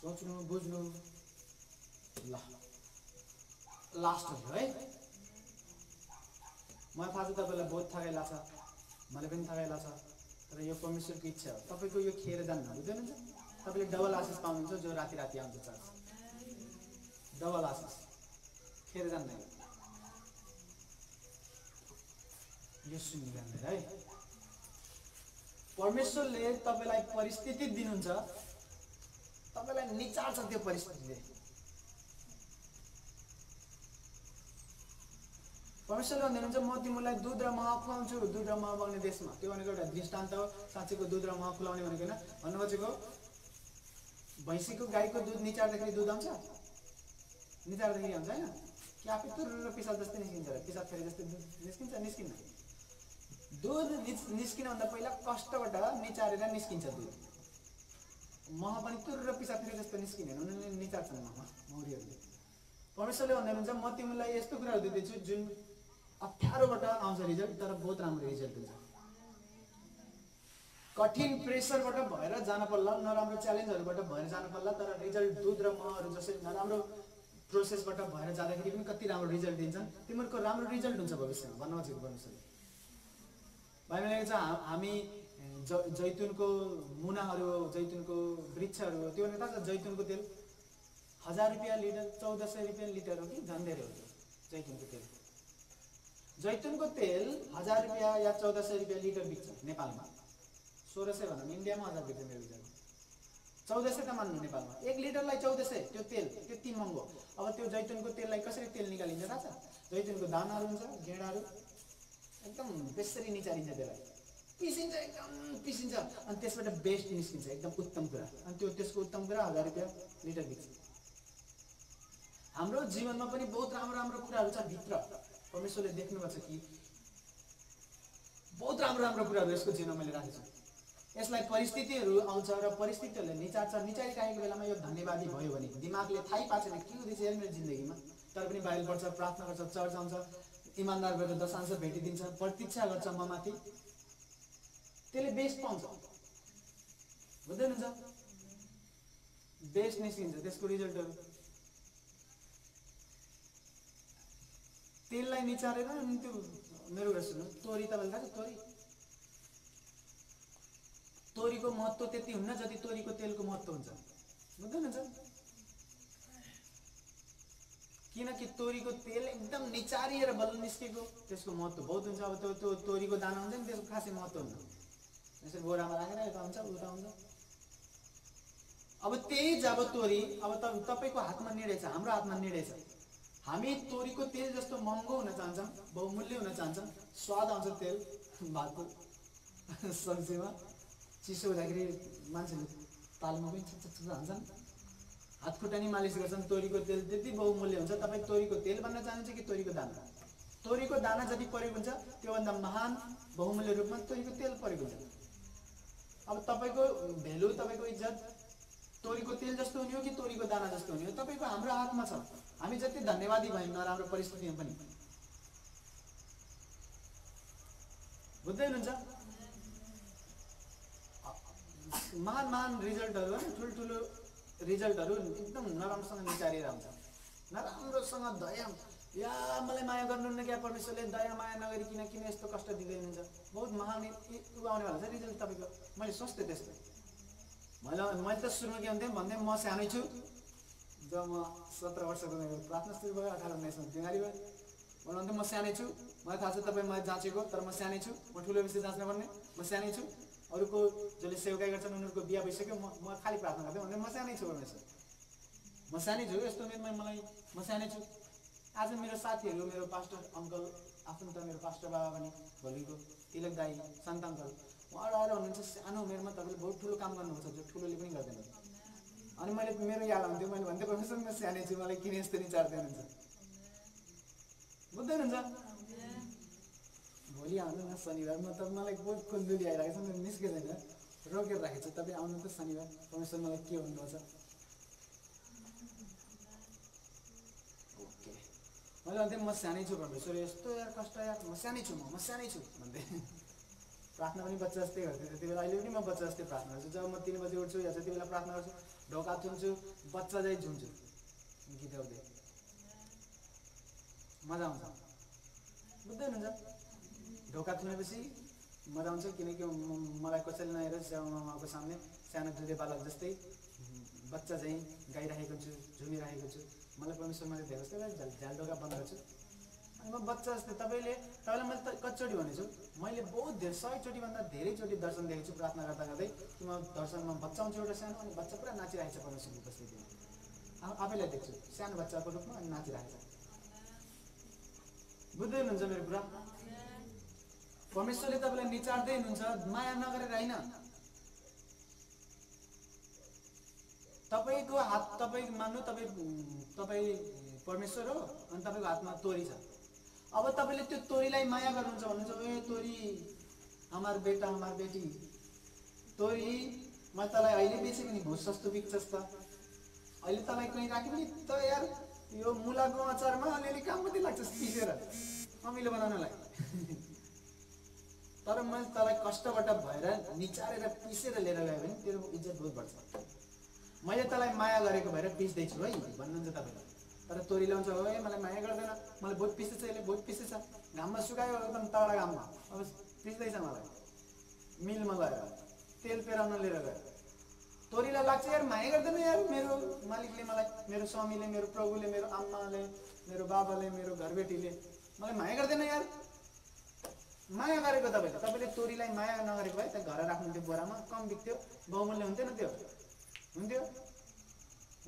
सोच्नु बुझ्नु। ल लास्ट हो है, मलाई थाहा छ तपाईँलाई बहुत थकाइ लाग्छ, मलाई पनि थकाइ लाग्छ, तर यो परमेश्वरको इच्छा हो। तपाईँको यो खेर जान्न बुझ्नुहुन्छ, तपाईँले डबल आशिष पाउनुहुन्छ जो राति राति आउँछ चर्च, डबल आशिष खेर जान्न यो सुनिरहनु है। परमेश्वरले तपाईँलाई परिस्थिति दिनुहुन्छ, तपाईँलाई निचार्छ त्यो परिस्थितिले। परमेश्वरले भन्नुहुन्छ म तिमीलाई दुध र मह खुवाउँछु, दुध र मह बग्ने देशमा। त्यो भनेको एउटा दृष्टान्त हो, साँच्चैको दुध र मह खुवाउने भनेको होइन। भन्नु खोजेको भैँसीको गाईको दुध निचार्दाखेरि दुध आउँछ, निचार्दाखेरि आउँछ होइन कि आफै तुरुर पिसाब जस्तै निस्किन्छ र पिसाब फेरि जस्तै दुध निस्किन्छ निस्किन्न। दुध निस्किनभन्दा पहिला कष्टबाट निचारेर निस्किन्छ दुध। मह पनि तुरुर पिसाब फेरि जस्तो निस्किँदैन, उनीहरूले निचार्छन् मौरीहरूले। परमेश्वरले भन्नुहुन्छ म तिमीलाई यस्तो कुराहरू दिँदैछु जुन अप्ठ्यारोबाट आउँछ रिजल्ट, तर बहुत राम्रो रिजल्ट हुन्छ। कठिन प्रेसरबाट भएर जान पर्ला, नराम्रो च्यालेन्जहरूबाट भएर जान पर्ला, तर रिजल्ट दुध र महहरू जसरी नराम्रो प्रोसेसबाट भएर जाँदाखेरि पनि कति राम्रो रिजल्ट दिन्छन्, तिमीहरूको राम्रो रिजल्ट हुन्छ भविष्यमा भन्नु खोजेको परमेश्वरले। बाइबलमा लेखेको छ हामी जैतुनको मुनाहरू हो, जैतुनको वृक्षहरू हो। त्यो भनेको थाहा छ जैतुनको तेल 1000 रुपियाँ लिटर, 1400 रुपियाँ लिटर हो कि झन् धेरै हो जैतुनको तेल। जैतुनको तेल 1000 रुपियाँ या 1400 रुपियाँ लिटर बिक्छ नेपालमा। 1600 भनौँ, इन्डियामा 1000 बिक्छ मेरो विचारमा। 1400 त मान्नु नेपालमा, 1 लिटरलाई 1400 त्यो तेल त्यति महँगो। अब त्यो जैतुनको तेललाई कसरी तेल निकालिन्छ थाहा छ? जैतुनको दानाहरू हुन्छ, गेडाहरू एकदम बेसरी निचारिन्छ, त्यसलाई पिसिन्छ, एकदम पिसिन्छ, अनि त्यसबाट बेस्ट निस्किन्छ एकदम उत्तम कुरा। अनि त्यसको उत्तम कुरा 1000 रुपियाँ लिटर बिक्छ। हाम्रो जीवनमा पनि बहुत राम्रो राम्रो कुराहरू छ भित्र। परमेश्वरले देख्नुपर्छ कि बहुत राम्रो राम्रो कुराहरू यसको जीवनमा मैले राखेको छु। यसलाई परिस्थितिहरू आउँछ र परिस्थितिहरूले निचार्छ। निचारिरहेको बेलामा यो धन्यवादी भयो भने दिमागले थाहै पाएको छैन के हुँदैछ यार मेरो जिन्दगीमा, तर पनि बाइबल पढ्छ, प्रार्थना गर्छ, चर्च आउँछ, इमान्दार भएर दशांश भेटिदिन्छ, प्रतीक्षा गर्छ म माथि, त्यसले बेस्ट पाउँछ। बुझ्दै हुनुहुन्छ? बेस्ट निस्किन्छ त्यसको रिजल्टहरू। तेललाई निचारेर अनि त्यो मेरो कुरा सुन्नु, तोरी तपाईँले थाहा छ तोरी? तोरीको महत्त्व त्यति हुन्न जति तोरीको तेलको महत्त्व हुन्छ। बुझ्दै हुनुहुन्छ? किनकि तोरीको तेल एकदम निचारिएर बल्ल निस्केको त्यसको महत्त्व बहुत हुन्छ। अब त्यो तोरीको दाना हुन्छ नि त्यसको खासै महत्त्व हुन्छ। यसरी बोरामा राखेर यता हुन्छ उता हुन्छ। अब त्यही जब तोरी अब तपाईँको हातमा निर्णय छ, हाम्रो हातमा निर्णय छ। हामी तोरीको तेल जस्तो महँगो हुन चाहन्छौँ, बहुमूल्य हुन चाहन्छौँ। स्वाद आउँछ तेल भातको सब्जीमा, चिसो हुँदाखेरि मान्छेले तालुमा पनि छुच्छ हान्छन्, हात खुट्टा नि मालिस गर्छन्। तोरीको तेल त्यति बहुमूल्य हुन्छ। तपाईँ तोरीको तेल भन्न चाहनुहुन्छ कि तोरीको दाना? तोरीको दाना जति परेको हुन्छ त्योभन्दा महान बहुमूल्य रूपमा तोरीको तेल परेको हुन्छ। अब तपाईँको भेल्यु, तपाईँको इज्जत तोरीको तेल जस्तो हुने हो कि तोरीको दाना जस्तो हुने हो, तपाईँको हाम्रो हातमा छ। हामी जति धन्यवादी भयौँ नराम्रो परिस्थितिमा पनि। बुझ्दै हुनुहुन्छ? महान महान रिजल्टहरू, ठुल्ठुलो रिजल्टहरू एकदम नराम्रोसँग निचारिएर आउँछ। नराम्रोसँग दया, या मलाई माया गर्नुहुन्न क्या परमेश्वरले, दया माया नगरिकन किन यस्तो कष्ट दिँदै हुनुहुन्छ। बहुत महान आउनेवाला छ रिजल्ट तपाईँको। मैले सोच्थेँ त्यस्तो। मैले त सुरुमा के भन्थेँ म सानै छु। जब म 17 वर्षको मेरो प्रार्थना सुरु भयो, 18-19मा बिमारी भयो। मैले भन्थेँ म सानै छु, मलाई थाहा छ तपाईँ मलाई जाँचेको, तर म सानै छु, म ठुलो विषय जाँच्न पर्ने, म सानै छु। अरूको जसले सेवकाई गर्छन् उनीहरूको बिहा भइसक्यो, म खालि प्रार्थना गर्थेँ भन्दै म सानै छु परमेश्वर, म सानै छु, यस्तो उमेरमा मलाई म सानै छु। आज मेरो साथीहरू, मेरो पास्टर अङ्कल, आफन्त मेरो पास्टर बाबा पनि भोलिको तिलक दाई, सन्त अङ्कल, उहाँहरू आएर हुनुहुन्छ सानो उमेरमा तपाईँले बहुत ठुलो काम गर्नुहुन्छ जो ठुलोले पनि गर्दैन। अनि मैले मेरो याद आउँथ्यो, मैले भन्थेँ परमेश्वर म सानै छु, मलाई किन यस्तो निचार्दै हुनुहुन्छ। बुझ्दै हुनुहुन्छ? भोलि आउनु न शनिबार, म त मलाई बहुत कुन्दुली आइरहेको छ, मेरो निस्किँदैन, रोकेर राखेको छु। तपाईँ आउनु त शनिबार, परमेश्वर मलाई के भन्नुहुन्छ। ओके, मैले भन्थेँ म सानै छु परमेश्वर, यस्तो यार कष्ट यार, म सानै छु, म सानै छु भन्थेँ। प्रार्थना पनि बच्चा जस्तै गर्थेँ त्यति बेला। अहिले पनि म बच्चा जस्तै प्रार्थना गर्छु। जब म 3 बजी उठ्छु या जति बेला प्रार्थना गर्छु, ढोका थुन्छु, बच्चा चाहिँ झुन्छु, गीत गाउँदै, मजा आउँछ। बुझ्दै हुनुहुन्छ? ढोका थुनेपछि मजा आउँछ, किनकि मलाई कसैले नहेर आमाको सामने सानो दुधे बालक जस्तै बच्चा चाहिँ गाइरहेको हुन्छु, झुमिरहेको हुन्छु। मलाई परमेश्वर मैले धेरै जस्तो झ्याल ढोका बन्द गर्छु अनि म बच्चा जस्तै। तपाईँलाई मैले कतिचोटि भनेछु, मैले बहुत धेरै 100 चोटिभन्दा धेरैचोटि दर्शन देखेको छु प्रार्थना गर्दा गर्दै, कि म दर्शनमा बच्चा आउँछु एउटा सानो, अनि बच्चा पुरा नाचिरहेको छ परमेश्वरको उपस्थितिमा। आफैलाई देख्छु सानो बच्चाको रूपमा, अनि नाचिरहेको छ। बुझ्दै हुनुहुन्छ मेरो कुरा? परमेश्वरले तपाईँलाई निचार्दै हुनुहुन्छ, माया नगरेर होइन। तपाईँको हात, तपाईँ मान्नु तपाईँ परमेश्वर हो, अनि तपाईँको हातमा तोरी छ। अब तपाईँले त्यो तोरीलाई माया गर्नुहुन्छ, भन्नुहुन्छ ए तोरी हमार बेटा हमार बेटी, तोरी म तँलाई अहिले बेचेँ भने बहुत सस्तो बिक्छस् त, अहिले तँलाई कहीँ राख्यो भने त यार यो मुलाको अचारमा अलिअलि काम मात्रै लाग्छस् पिसेर अमिलो बनाउनलाई। तर मैले तँलाई कष्टबाट भएर निचारेर पिसेर लिएर गयो भने तेरो इज्जत बहुत बढ्छ। मैले तँलाई माया गरेको भएर पिस्दैछु है भन्नुहुन्छ तपाईँले। तर तोरी ल्याउँछ, हो मलाई माया गर्दैन, मलाई बहुत पिसेछ, यसले बहुत पिसेछ, घाममा सुकायो एकदम तगडा घाममा, अब पिस्दैछ मलाई, मिलमा गएर तेल पेराउन लिएर गयो। तोरीलाई लाग्छ यार माया गर्दैन यार मेरो मालिकले मलाई, मेरो स्वामीले, मेरो प्रभुले, मेरो आमाले, मेरो बाबाले, मेरो घरबेटीले मलाई माया गर्दैन यार। माया गरेको तपाईँले तोरीलाई माया नगरेको भए त घर राख्नुहुन्थ्यो बोरामा, कम बिक्थ्यो, बहुमूल्य हुन्थेन, त्यो हुन्थ्यो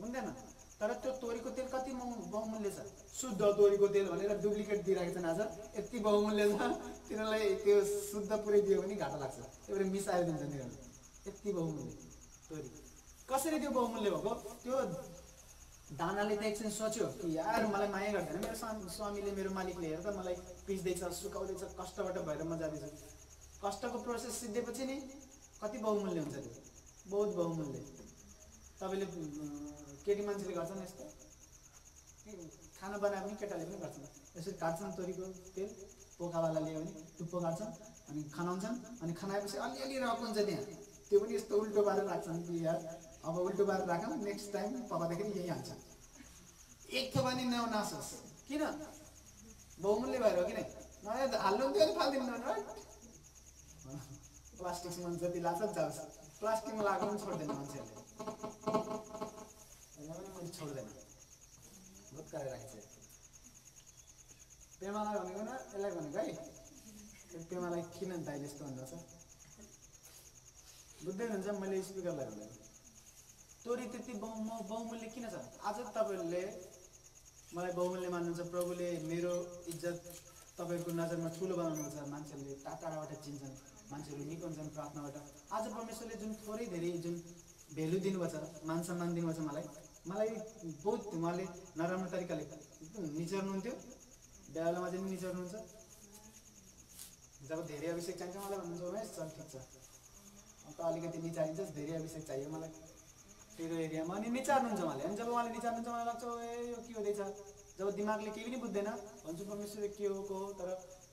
हुँदैन। तर त्यो तोरीको तेल कति बहुमूल्य छ, शुद्ध तोरीको तेल भनेर डुप्लिकेट दिइरहेको छन् आज, यति बहुमूल्य छ। तिनीहरूलाई त्यो शुद्ध पुरै दियो भने घाटा लाग्छ, त्यो भएर मिसाएर दिन्छ तिनीहरूले। यति बहुमूल्य तोरी कसरी त्यो बहुमूल्य भएको? त्यो दानाले त एकछिन सोच्यो कि यार मलाई माया गर्दैन मेरो स्वामीले, मेरो मालिकले, हेर त मलाई पिस्दैछ, सुकाउँदैछ, कष्टबाट भएर म जाँदैछु। कष्टको प्रोसेस सिद्धिएपछि नि कति बहुमूल्य हुन्छ त्यो, बहुत बहुमूल्य। तपाईँले केटी मान्छेले गर्छन् यस्तो, खाना बनायो भने केटाले पनि गर्छन्, यसरी काट्छन् तोरीको तेल, पोकावाला ल्यायो भने टुप्पो काट्छन् अनि खनाउँछन्, अनि खनाएपछि अलिअलि रक हुन्छ त्यहाँ, त्यो पनि यस्तो उल्टो पारेर राख्छन् कि यार अब उल्टो पारेर राखौँ, नेक्स्ट टाइम पकाउँदाखेरि यही हाल्छ, एक थोपा नि ननासोस्। किन? बहुमूल्य भएर हो कि नै, नयाँ हाल्नुहुन्थ्यो अनि फालिदिनु राइट। प्लास्टिकमा जति लाग्छ जाओस्, प्लास्टिकमा लगाएको पनि छोड्दैन मान्छेहरूले, मैले छोड्दैन, भत्काएर राखेको छ। पेमालाई भनेको न यसलाई भनेको है। पेमालाई किन दाइले यस्तो भन्दा छ बुझ्दै हुनुहुन्छ मैले स्पिकरलाई भनेको। तोरी त्यति बहुमूल्य किन छ? आज तपाईँहरूले मलाई बहुमूल्य मान्नुहुन्छ, प्रभुले मेरो इज्जत तपाईँको नजरमा ठुलो बनाउनुहुन्छ, मान्छेहरूले टाढाबाट चिन्छन्, मान्छेहरू निकाउँछन् प्रार्थनाबाट। आज परमेश्वरले जुन थोरै धेरै जुन भेल्यु दिनुभएको छ, मान सम्मान दिनुभएको छ मलाई बहुत उहाँले नराम्रो तरिकाले निचर्नुहुन्थ्यो, बेलामा चाहिँ निचर्नुहुन्छ। जब धेरै अभिषेक चाहिन्छ मलाई भन्नुहुन्छ उमेश चल ठिक छ, अन्त अलिकति निचारिन्छ, धेरै अभिषेक चाहियो मलाई तेरो एरियामा, अनि निचार्नुहुन्छ उहाँले। अनि जब उहाँले निचार्नुहुन्छ मलाई लाग्छ ए यो के हुँदैछ, जब दिमागले केही पनि बुझ्दैन भन्छु परमेश्वरले के हो को हो। तर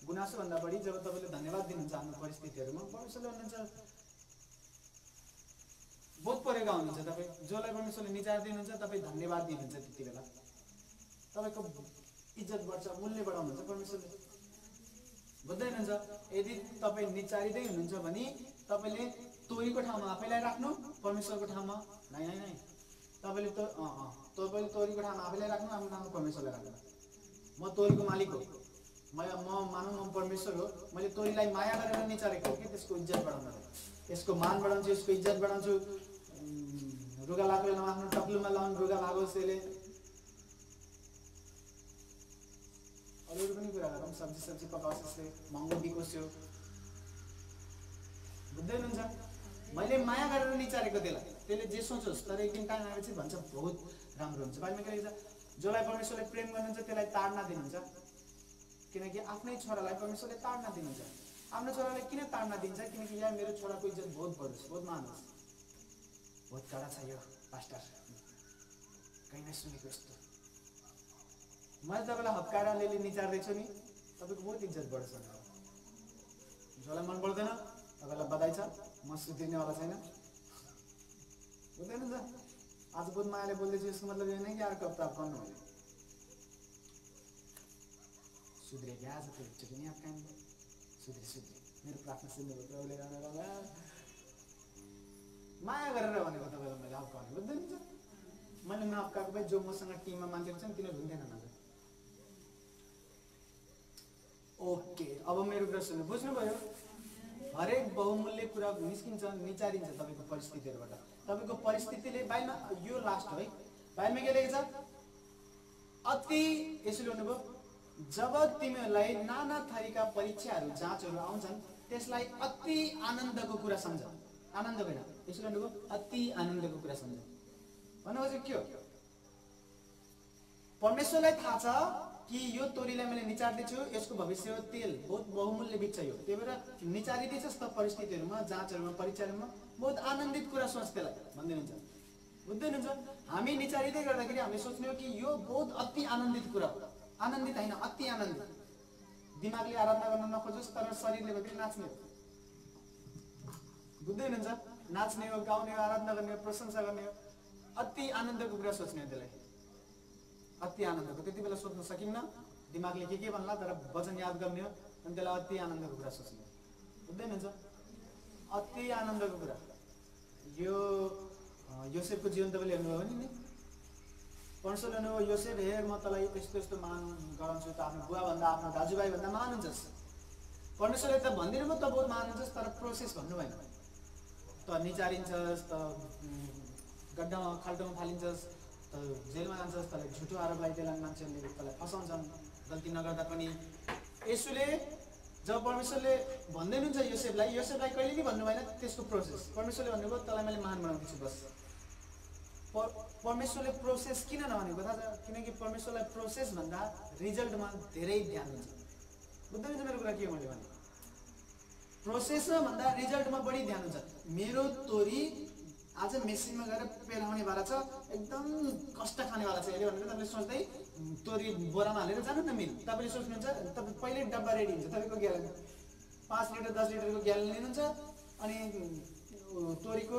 गुनासोभन्दा बढी जब तपाईँले धन्यवाद दिनुहुन्छ आफ्नो परिस्थितिहरूमा, परमेश्वरले भन्नुहुन्छ बहुत परेका हुनुहुन्छ तपाईँ, जसलाई परमेश्वरले निचार दिनुहुन्छ तपाईँ धन्यवाद दिनुहुन्छ, त्यति बेला तपाईँको इज्जत बढ्छ, मूल्य बढाउनुहुन्छ परमेश्वरले। बुझ्दै हुनुहुन्छ? यदि तपाईँ निचारिँदै हुनुहुन्छ भने तपाईँले तोरीको ठाउँमा आफैलाई राख्नु, परमेश्वरको ठाउँमा नै नै नै तपाईँले तपाईँले तोरीको ठाउँमा आफैलाई राख्नु, आफ्नो ठाउँमा परमेश्वरलाई राख्नु। म तोरीको मालिक हो, म मानौँ म परमेश्वर हो, मैले तोरीलाई माया गरेर निचारेको हो कि त्यसको इज्जत बढाउनु, यसको मान बढाउँछु, यसको इज्जत बढाउँछु। रुगा लाग्यो आफ्नो टप्लुमा लाउनु, रुगा लागोस् यसले, अरू पनि कुरा गरौँ, सब्जी पकाओस्, यसले महँगो बिकोस्। बुझ्दै हुनुहुन्छ? मैले माया गरेर निचारेको त्यसले जे सोचोस्, तर एक दिन टाइम आएपछि भन्छ बहुत राम्रो हुन्छ। बाइबलमा के लेख्छ? जसलाई परमेश्वरले प्रेम गर्नुहुन्छ त्यसलाई ताड्ना दिनुहुन्छ, किनकि आफ्नै छोरालाई परमेश्वरले ताड्ना दिनुहुन्छ। आफ्नो छोरालाई किन ताड्ना दिन्छ? किनकि यहाँ मेरो छोराको इज्जत बहुत बढोस्, बहुत मानोस्। बहुत कडा छ यो पास्टर, कहीँ नै सुनेको यस्तो। मैले तपाईँलाई हप्काएर अलिअलि निचार्दैछु नि, तपाईँको बहुत इज्जत बढ्छ। जसलाई मन पर्दैन तपाईँलाई बधाई छ, म सुध्रिनेवाला छैन। बुझ्दैन त? आज बहुत मायाले बोल्दैछु, यसको मतलब यो होइन कि अर्को हप्ता गर्नु भने सुध्रे क्या आज एकचोटि नि आपका सुध्रे मेरो प्रार्थना सुन्नुभयो प्रभुले गर्नु माया गरेर भनेको तपाईँलाई मैले हप्काउने। बुझ्दैन त? मैले नहप्काएको भए जो मसँग टिममा मान्छेहरू छन् तिनीहरू हुन्थेन न। ओके, अब मेरो कुरा सुन्नु, बुझ्नुभयो? हरेक बहुमूल्य कुरा निस्किन्छ, निचारिन्छ तपाईँको परिस्थितिहरूबाट। तपाईँको परिस्थितिले बाइबलमा यो लास्ट हो है, बाइबलमा के लेखेको छ? अति यसले भन्नुभयो जब तिमीहरूलाई नाना थरीका परीक्षाहरू जाँचहरू आउँछन् त्यसलाई अति आनन्दको कुरा सम्झ। आनन्द होइन, यसले भन्नुभयो अति आनन्दको कुरा सम्झ। भन्नु चाहिँ के हो? परमेश्वरलाई थाहा छ कि यो तोरीलाई मैले निचार्दैछु, यसको भविष्य हो तेल, बहुत बहुमूल्य बिच यो। त्यही भएर निचारिँदैछस् त परिस्थितिहरूमा, जाँचहरूमा, परीक्षाहरूमा बहुत आनन्दित कुरा सोच त्यसलाई भन्दै हुन्छ। बुझ्दै हुनुहुन्छ? हामी निचारिँदै गर्दाखेरि हामीले सोच्ने हो कि यो बहुत अति आनन्दित कुरा हो। आनन्दित होइन, अति आनन्दित। दिमागले आराधना गर्न नखोजोस्, तर शरीरले मात्रै नाच्ने हो। बुझ्दै हुनुहुन्छ? नाच्ने हो, गाउने हो, आराधना गर्ने हो, प्रशंसा गर्ने हो। अति आनन्दको कुरा सोच्ने हो त्यसलाई, अति आनन्दको। त्यति बेला सोच्न सकिन्न, दिमागले के भन्ला, तर वचन याद गर्ने हो, अनि त्यसलाई अति आनन्दको कुरा सोच्ने हो। बुझ्दै हुनुहुन्छ? अति आनन्दको कुरा। यो योसेफको जीवन तपाईँले हेर्नुभयो भने नि, परमेश्वरले भन्नुभयो योसेफ हेर म तँलाई यस्तो यस्तो मान गराउँछु, त आफ्नो बुवाभन्दा आफ्नो दाजुभाइभन्दा मान हुन्छस्। परमेश्वरले त भनिदिनु भयो त बहुत मान हुन्छस्, तर प्रोसेस भन्नु भएन। त निचारिन्छस्, त गड्डामा खाल्टोमा फालिन्छस्, त जेलमा जान्छस्, तँलाई झुटो आरोप लगाइदिएला मान्छेहरूले, तँलाई फसाउँछन् गल्ती नगर्दा पनि। यसुले जब परमेश्वरले भन्दै हुनुहुन्छ योसेफलाई कहिले नि भन्नु भएन त्यसको प्रोसेस। परमेश्वरले भन्नुभयो तँलाई मैले महान बनाउँदैछु बस। परमेश्वरले प्रोसेस किन नभनेको थाहा छ? किनकि परमेश्वरलाई प्रोसेस भन्दा रिजल्टमा धेरै ध्यान हुन्छ। बुझ्दै हुन्छ मेरो कुरा के हो? मैले भने प्रोसेसमा भन्दा रिजल्टमा बढी ध्यान हुन्छ। मेरो तोरी आज मेसिनमा गएर पेलाउने वाला छ, एकदम कष्ट खानेवाला छ यसले भनेर तपाईँले सोच्दै तोरी बोरामा हालेर जानु न मिल। तपाईँले सोच्नुहुन्छ तपाईँ पहिले डब्बा रेडी हुन्छ, तपाईँको ग्यालन 5 लिटर 10 लिटरको ग्यालन लिनुहुन्छ, अनि तोरीको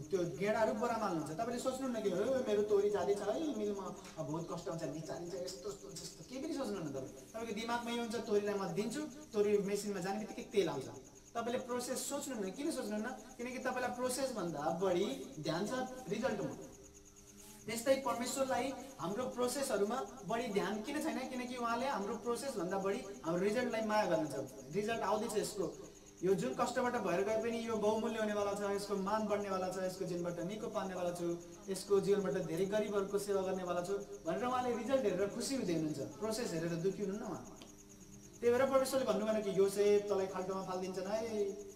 त्यो गेडाहरू बोरामा हाल्नुहुन्छ। तपाईँले सोच्नुहुन्न कि मेरो तोरी जाँदै छ है मिलमा, बहुत कष्ट हुन्छ, निचारिन्छ, यस्तो जस्तो केही पनि सोच्नुहुन्न। तपाईँको दिमागमा यो हुन्छ तोरीलाई म दिन्छु, तोरी मेसिनमा जाने बित्तिकै तेल आउँछ। तपाईँले प्रोसेस सोच्नुहुन्न। किन सोच्नुहुन्न? किनकि तपाईँलाई प्रोसेसभन्दा बढी ध्यान छ रिजल्टमा। त्यस्तै परमेश्वरलाई हाम्रो प्रोसेसहरूमा बढी ध्यान किन छैन, किनकि उहाँले हाम्रो प्रोसेसभन्दा बढी हाम्रो रिजल्टलाई माया गर्नुहुन्छ। रिजल्ट आउँदैछ यसको, यो जुन कष्टबाट भएर गए पनि यो बहुमूल्य हुनेवाला छ, यसको मान बढ्नेवाला छ, यसको जीवनबाट निको पार्नेवाला छु, यसको जीवनबाट धेरै गरिबहरूको सेवा गर्नेवाला छु भनेर उहाँले रिजल्ट हेरेर खुसी हुँदै हुनुहुन्छ, प्रोसेस हेरेर दुःखी हुनुहुन्न उहाँ। त्यही भएर परमेश्वरले भन्नुभएन कि यो चाहिँ तँलाई खाल्टोमा फालिदिन्छन् है,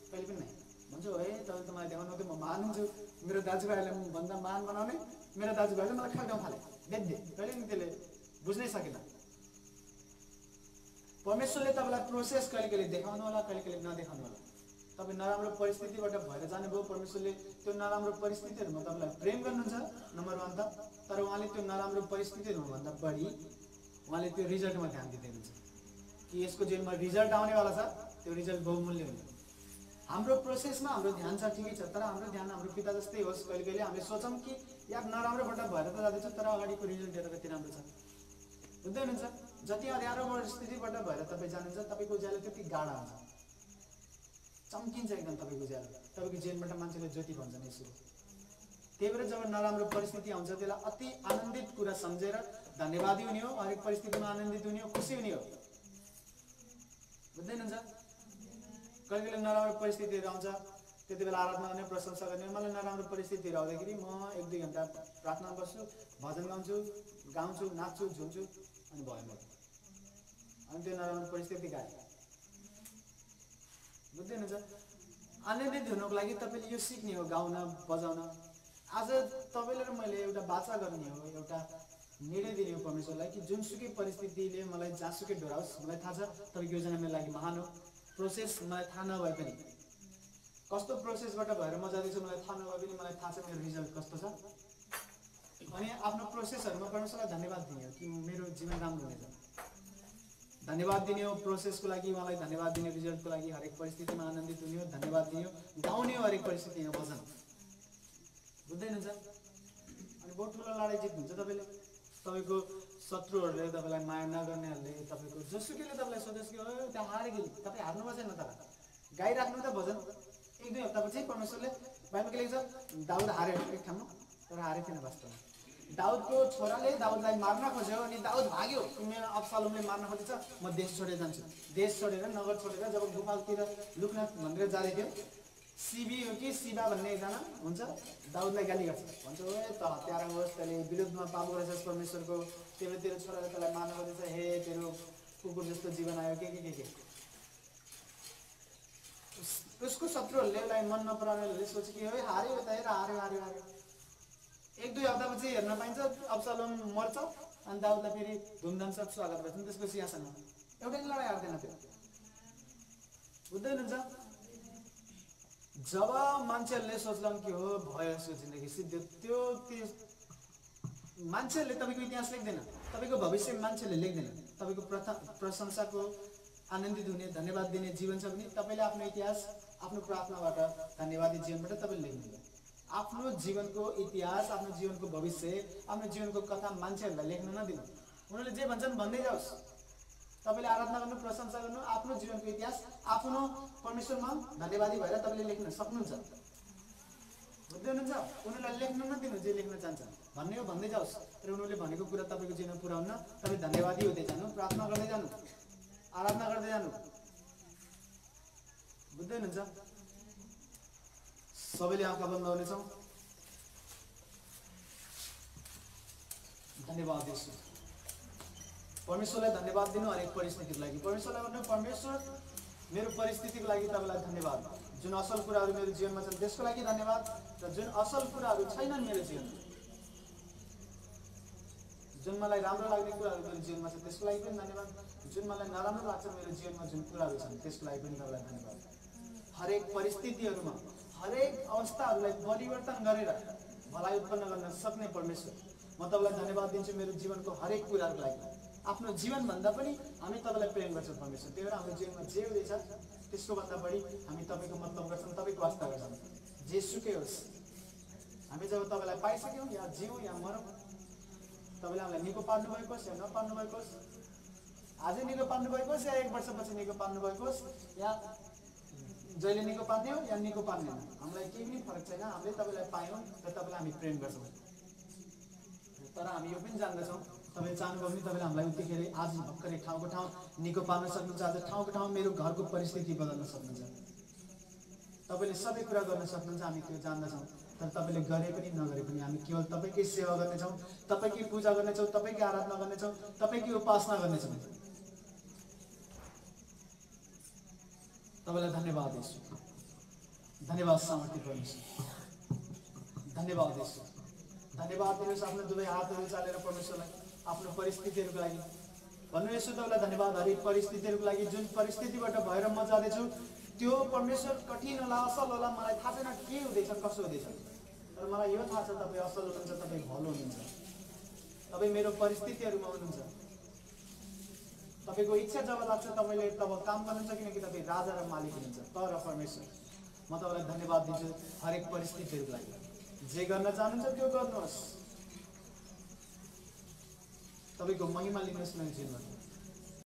कहिले पनि नै भन्छु है तपाईँले त मलाई देखाउनु त म मानिन्छु, मेरो दाजुभाइहरूलाई भन्दा मान बनाउने, मेरो दाजुभाइले मलाई खाल्टोमा फाले बेच्दे, कहिले पनि त्यसले बुझ्नै सकेन। परमेश्वरले तपाईँलाई प्रोसेस कहिले कहिले देखाउनु होला, कहिले कहिले नदेखाउनु होला। तपाईँ नराम्रो परिस्थितिबाट भएर जानुभयो, परमेश्वरले त्यो नराम्रो परिस्थितिहरूमा तपाईँलाई प्रेम गर्नुहुन्छ नम्बर 1 त, तर उहाँले त्यो नराम्रो परिस्थितिहरूभन्दा बढी उहाँले त्यो रिजल्टमा ध्यान दिँदै हुनुहुन्छ कि यसको जीवनमा रिजल्ट आउनेवाला छ, त्यो रिजल्ट बहुमूल्य हुन्छ। हाम्रो प्रोसेसमा हाम्रो ध्यान छ ठिकै छ, तर हाम्रो ध्यान हाम्रो पिता जस्तै होस्। कहिले कहिले हामीले सोचौँ कि यार नराम्रोबाट भएर त जाँदैछ, तर अगाडिको रिजल्ट हेरेर कति राम्रो छ, बुझ्दै हुनुहुन्छ। जति अँध्यारो परिस्थितिबाट भएर तपाईँ जानुहुन्छ, तपाईँको उज्यालो त्यति गाढा हुन्छ, चम्किन्छ एकदम तपाईँको उज्यालो, तपाईँको जीवनबाट मान्छेले ज्योति भन्छन् यसो। त्यही भएर जब नराम्रो परिस्थिति आउँछ त्यसलाई अति आनन्दित कुरा सम्झेर धन्यवादी हुने हो, हरेक परिस्थितिमा आनन्दित हुने हो, खुसी हुने हो, बुझ्दै हुनुहुन्छ। कहिले कहिले नराम्रो परिस्थितिहरू आउँछ, त्यति बेला आराधना गर्ने, प्रशंसा गर्ने। मलाई नराम्रो परिस्थितिहरू आउँदाखेरि म 1-2 घन्टा प्रार्थना गर्छु, भजन गाउँछु, नाच्छु, झुम्छु, अनि भयो मेरो, अनि त्यो नराम्रो परिस्थिति गए, बुझ्दै हुनुहुन्छ। आनन्दित हुनुको लागि तपाईँले यो सिक्ने हो, गाउन बजाउन। आज तपाईँले र मैले एउटा बाचा गर्ने हो, एउटा निर्णय दिने हो परमेश्वरलाई कि जुनसुकै परिस्थितिले मलाई जहाँसुकै डोराओस्, मलाई थाहा छ तपाईँको योजना मेरो लागि महान हो। प्रोसेस मलाई थाहा नभए पनि, कस्तो प्रोसेसबाट भएर म जाँदैछु मलाई थाहा नभए पनि मलाई थाहा छ मेरो रिजल्ट कस्तो छ। अनि आफ्नो प्रोसेसहरूमा परमेश्वरलाई धन्यवाद दिने हो कि मेरो जीवन राम्रो हुनेछ, धन्यवाद दिने हो प्रोसेसको लागि, उहाँलाई धन्यवाद दिने रिजल्टको लागि। हरेक परिस्थितिमा आनन्दित हुने हो, धन्यवाद दिने हो, गाउने हो हरेक परिस्थितिमा भजन, बुझ्दै हुनुहुन्छ। अनि बहुत ठुलो लडाइँ जित्नुहुन्छ तपाईँले। तपाईँको शत्रुहरूले, तपाईँलाई माया नगर्नेहरूले, तपाईँको जोसुकैले तपाईँलाई सोधोस् कि ओ त्यहाँ हारेको, तपाईँ हार्नु भएको छैन, तर गाइराख्नु त भजन। 1-2 हप्तापछि परमेश्वरले बाइबलमा लेख्छ दाउद हार्यो एक ठाउँमा, तर हारेको थिएन वास्तवमा। दाउदको छोराले दाउदलाई मार्न खोज्यो अनि दाउद भाग्यो, मेरो अब्सालोमले मार्न खोजेछ, म देश छोडेर जान्छु। देश छोडेर, नगर छोडेर जब गुफातिर लुक्न भनेर जाँदै थियो, सिबी हो कि सिबा भन्ने एकजना हुन्छ, दाउदलाई गाली गर्छ, भन्छ ओ त हत्यारा होस्, तैँले विरुद्धमा पाप गरेछस् परमेश्वरको, तेरो छोराले तँलाई मार्न खोजेछ, हे तेरो कुकुर जस्तो जीवन आयो, के उसको शत्रुहरूले उसलाई मन नपराउनेहरूले सोचे कि हो हार्यो त, हेर हार्यो। 1-2 हप्तापछि हेर्न पाइन्छ अब्सालोम मर्छ अनि दाउदलाई फेरि धुमधामसाथ स्वागत गर्छन् त्यसको सिंहासनमा। एउटै लडाइँ हार्दैन त्यो, बुझ्दै हुनुहुन्छ। जब मान्छेहरूले सोच्लान् कि हो भयो यसको जिन्दगी सिद्धियो, त्यो मान्छेहरूले तपाईँको इतिहास लेख्दैन, तपाईँको भविष्य मान्छेले लेख्दैन। तपाईँको प्रशंसाको, आनन्दित हुने, धन्यवाद दिने जीवन छ भने तपाईँले आफ्नो इतिहास आफ्नो प्रार्थनाबाट, धन्यवादी जीवनबाट तपाईँले लेख्नुहुन्छ। आफ्नो जीवनको इतिहास, आफ्नो जीवनको भविष्य, आफ्नो जीवनको कथा मान्छेहरूलाई लेख्न नदिनु। उनीहरूले जे भन्छन् भन्दै जाओस्, तपाईँले आराधना गर्नु, प्रशंसा गर्नु, आफ्नो जीवनको इतिहास आफ्नो परमेश्वरमा धन्यवादी भएर तपाईँले लेख्न सक्नुहुन्छ, बुझ्दै हुनुहुन्छ। उनीहरूलाई लेख्न नदिनु, जे लेख्न चाहन्छ भन्ने हो भन्दै जाओस्, तर उनीहरूले भनेको कुरा तपाईँको जीवनमा पुरा हुन्न। तपाईँ धन्यवादी हुँदै जानु, प्रार्थना गर्दै जानु, आराधना गर्दै जानु, बुझ्दै हुनुहुन्छ। सबैले आँखा बन्द हुनेछौँ। धन्यवाद दिन्छु परमेश्वरलाई, धन्यवाद दिनु हरेक परिस्थितिको लागि। परमेश्वरलाई भन्नु, परमेश्वर मेरो परिस्थितिको लागि तपाईँलाई धन्यवाद, जुन असल कुराहरू मेरो जीवनमा छन् त्यसको लागि धन्यवाद, र जुन असल कुराहरू छैनन् मेरो जीवनमा, जुन मलाई राम्रो लाग्ने कुराहरू मेरो जीवनमा छ त्यसको लागि पनि धन्यवाद, जुन मलाई नराम्रो लाग्छ मेरो जीवनमा जुन कुराहरू छन् त्यसको लागि पनि तपाईँलाई धन्यवाद। हरेक परिस्थितिहरूमा, हरेक अवस्थाहरूलाई परिवर्तन गरेर भलाइ उत्पन्न गर्न सक्ने परमेश्वर, म तपाईँलाई धन्यवाद दिन्छु मेरो जीवनको हरेक कुराहरूको लागि। आफ्नो जीवनभन्दा पनि हामी तपाईँलाई प्रेम गर्छौँ परमेश्वर। त्यही भएर हाम्रो जीवनमा जे हुँदैछ त्यसको भन्दा बढी हामी तपाईँको मतलब गर्छौँ, तपाईँको वास्ता गर्छौँ, जे सुकै होस्। हामी जब तपाईँलाई पाइसक्यौँ, या जिउँ या मरौँ, तपाईँले हामीलाई निको पार्नु भएको होस् या नपार्नु भएको होस्, आजै निको पार्नु भएको होस् या 1 वर्षपछि निको पार्नु भएको होस्, या जहिले निको पार्ने हो या निको पार्ने हो, हामीलाई केही पनि फरक छैन। हामीले तपाईँलाई पायौँ र तपाईँलाई हामी प्रेम गर्छौँ। तर हामी यो पनि जान्दछौँ तपाईले चाहनुभयो भने तपाईले हामीलाई उतिखेर आज भर्खरै ठाउँको ठाउँ निको पार्न सक्नुहुन्छ। आज ठाउँको ठाउँ मेरो घरको परिस्थिति बदल्न सक्नुहुन्छ। तपाईले सबै कुरा गर्न सक्नुहुन्छ, हामी त्यो जान्दछौँ। तर तपाईले गरे पनि नगरे पनि हामी केवल तपाईकै सेवा गर्नेछौँ, तपाईकै पूजा गर्नेछौँ, तपाईकै आराधना गर्नेछौँ, तपाईकै उपासना गर्नेछौँ। तपाईलाई धन्यवाद येशू, धन्यवाद सामर्थ्य परमेश्वर, धन्यवाद येशू। धन्यवाद दिनुहोस् आफ्नो दुवै हातहरू चालेर परमेश्वरलाई आफ्नो परिस्थितिहरूको लागि भन्नु। यसो तपाईँलाई धन्यवाद हरेक परिस्थितिहरूको लागि। जुन परिस्थितिबाट भएर म जाँदैछु त्यो परमेश्वर कठिन होला, असल होला, मलाई थाहा छैन के हुँदैछ कसो हुँदैछ, तर मलाई यो थाहा छ तपाईँ असल हुनुहुन्छ, तपाईँ भलो हुनुहुन्छ, तपाईँ मेरो परिस्थितिहरूमा हुनुहुन्छ। तपाईँको इच्छा जब लाग्छ तपाईँले तब काम गर्नुहुन्छ, किनकि तपाईँ राजा र मालिक हुनुहुन्छ। तर परमेश्वर म तपाईँलाई धन्यवाद दिन्छु हरेक परिस्थितिहरूको लागि। जे गर्न चाहनुहुन्छ त्यो गर्नुहोस्, तपाईँको महिमा लिनुहोस् मेरो जीवनमा।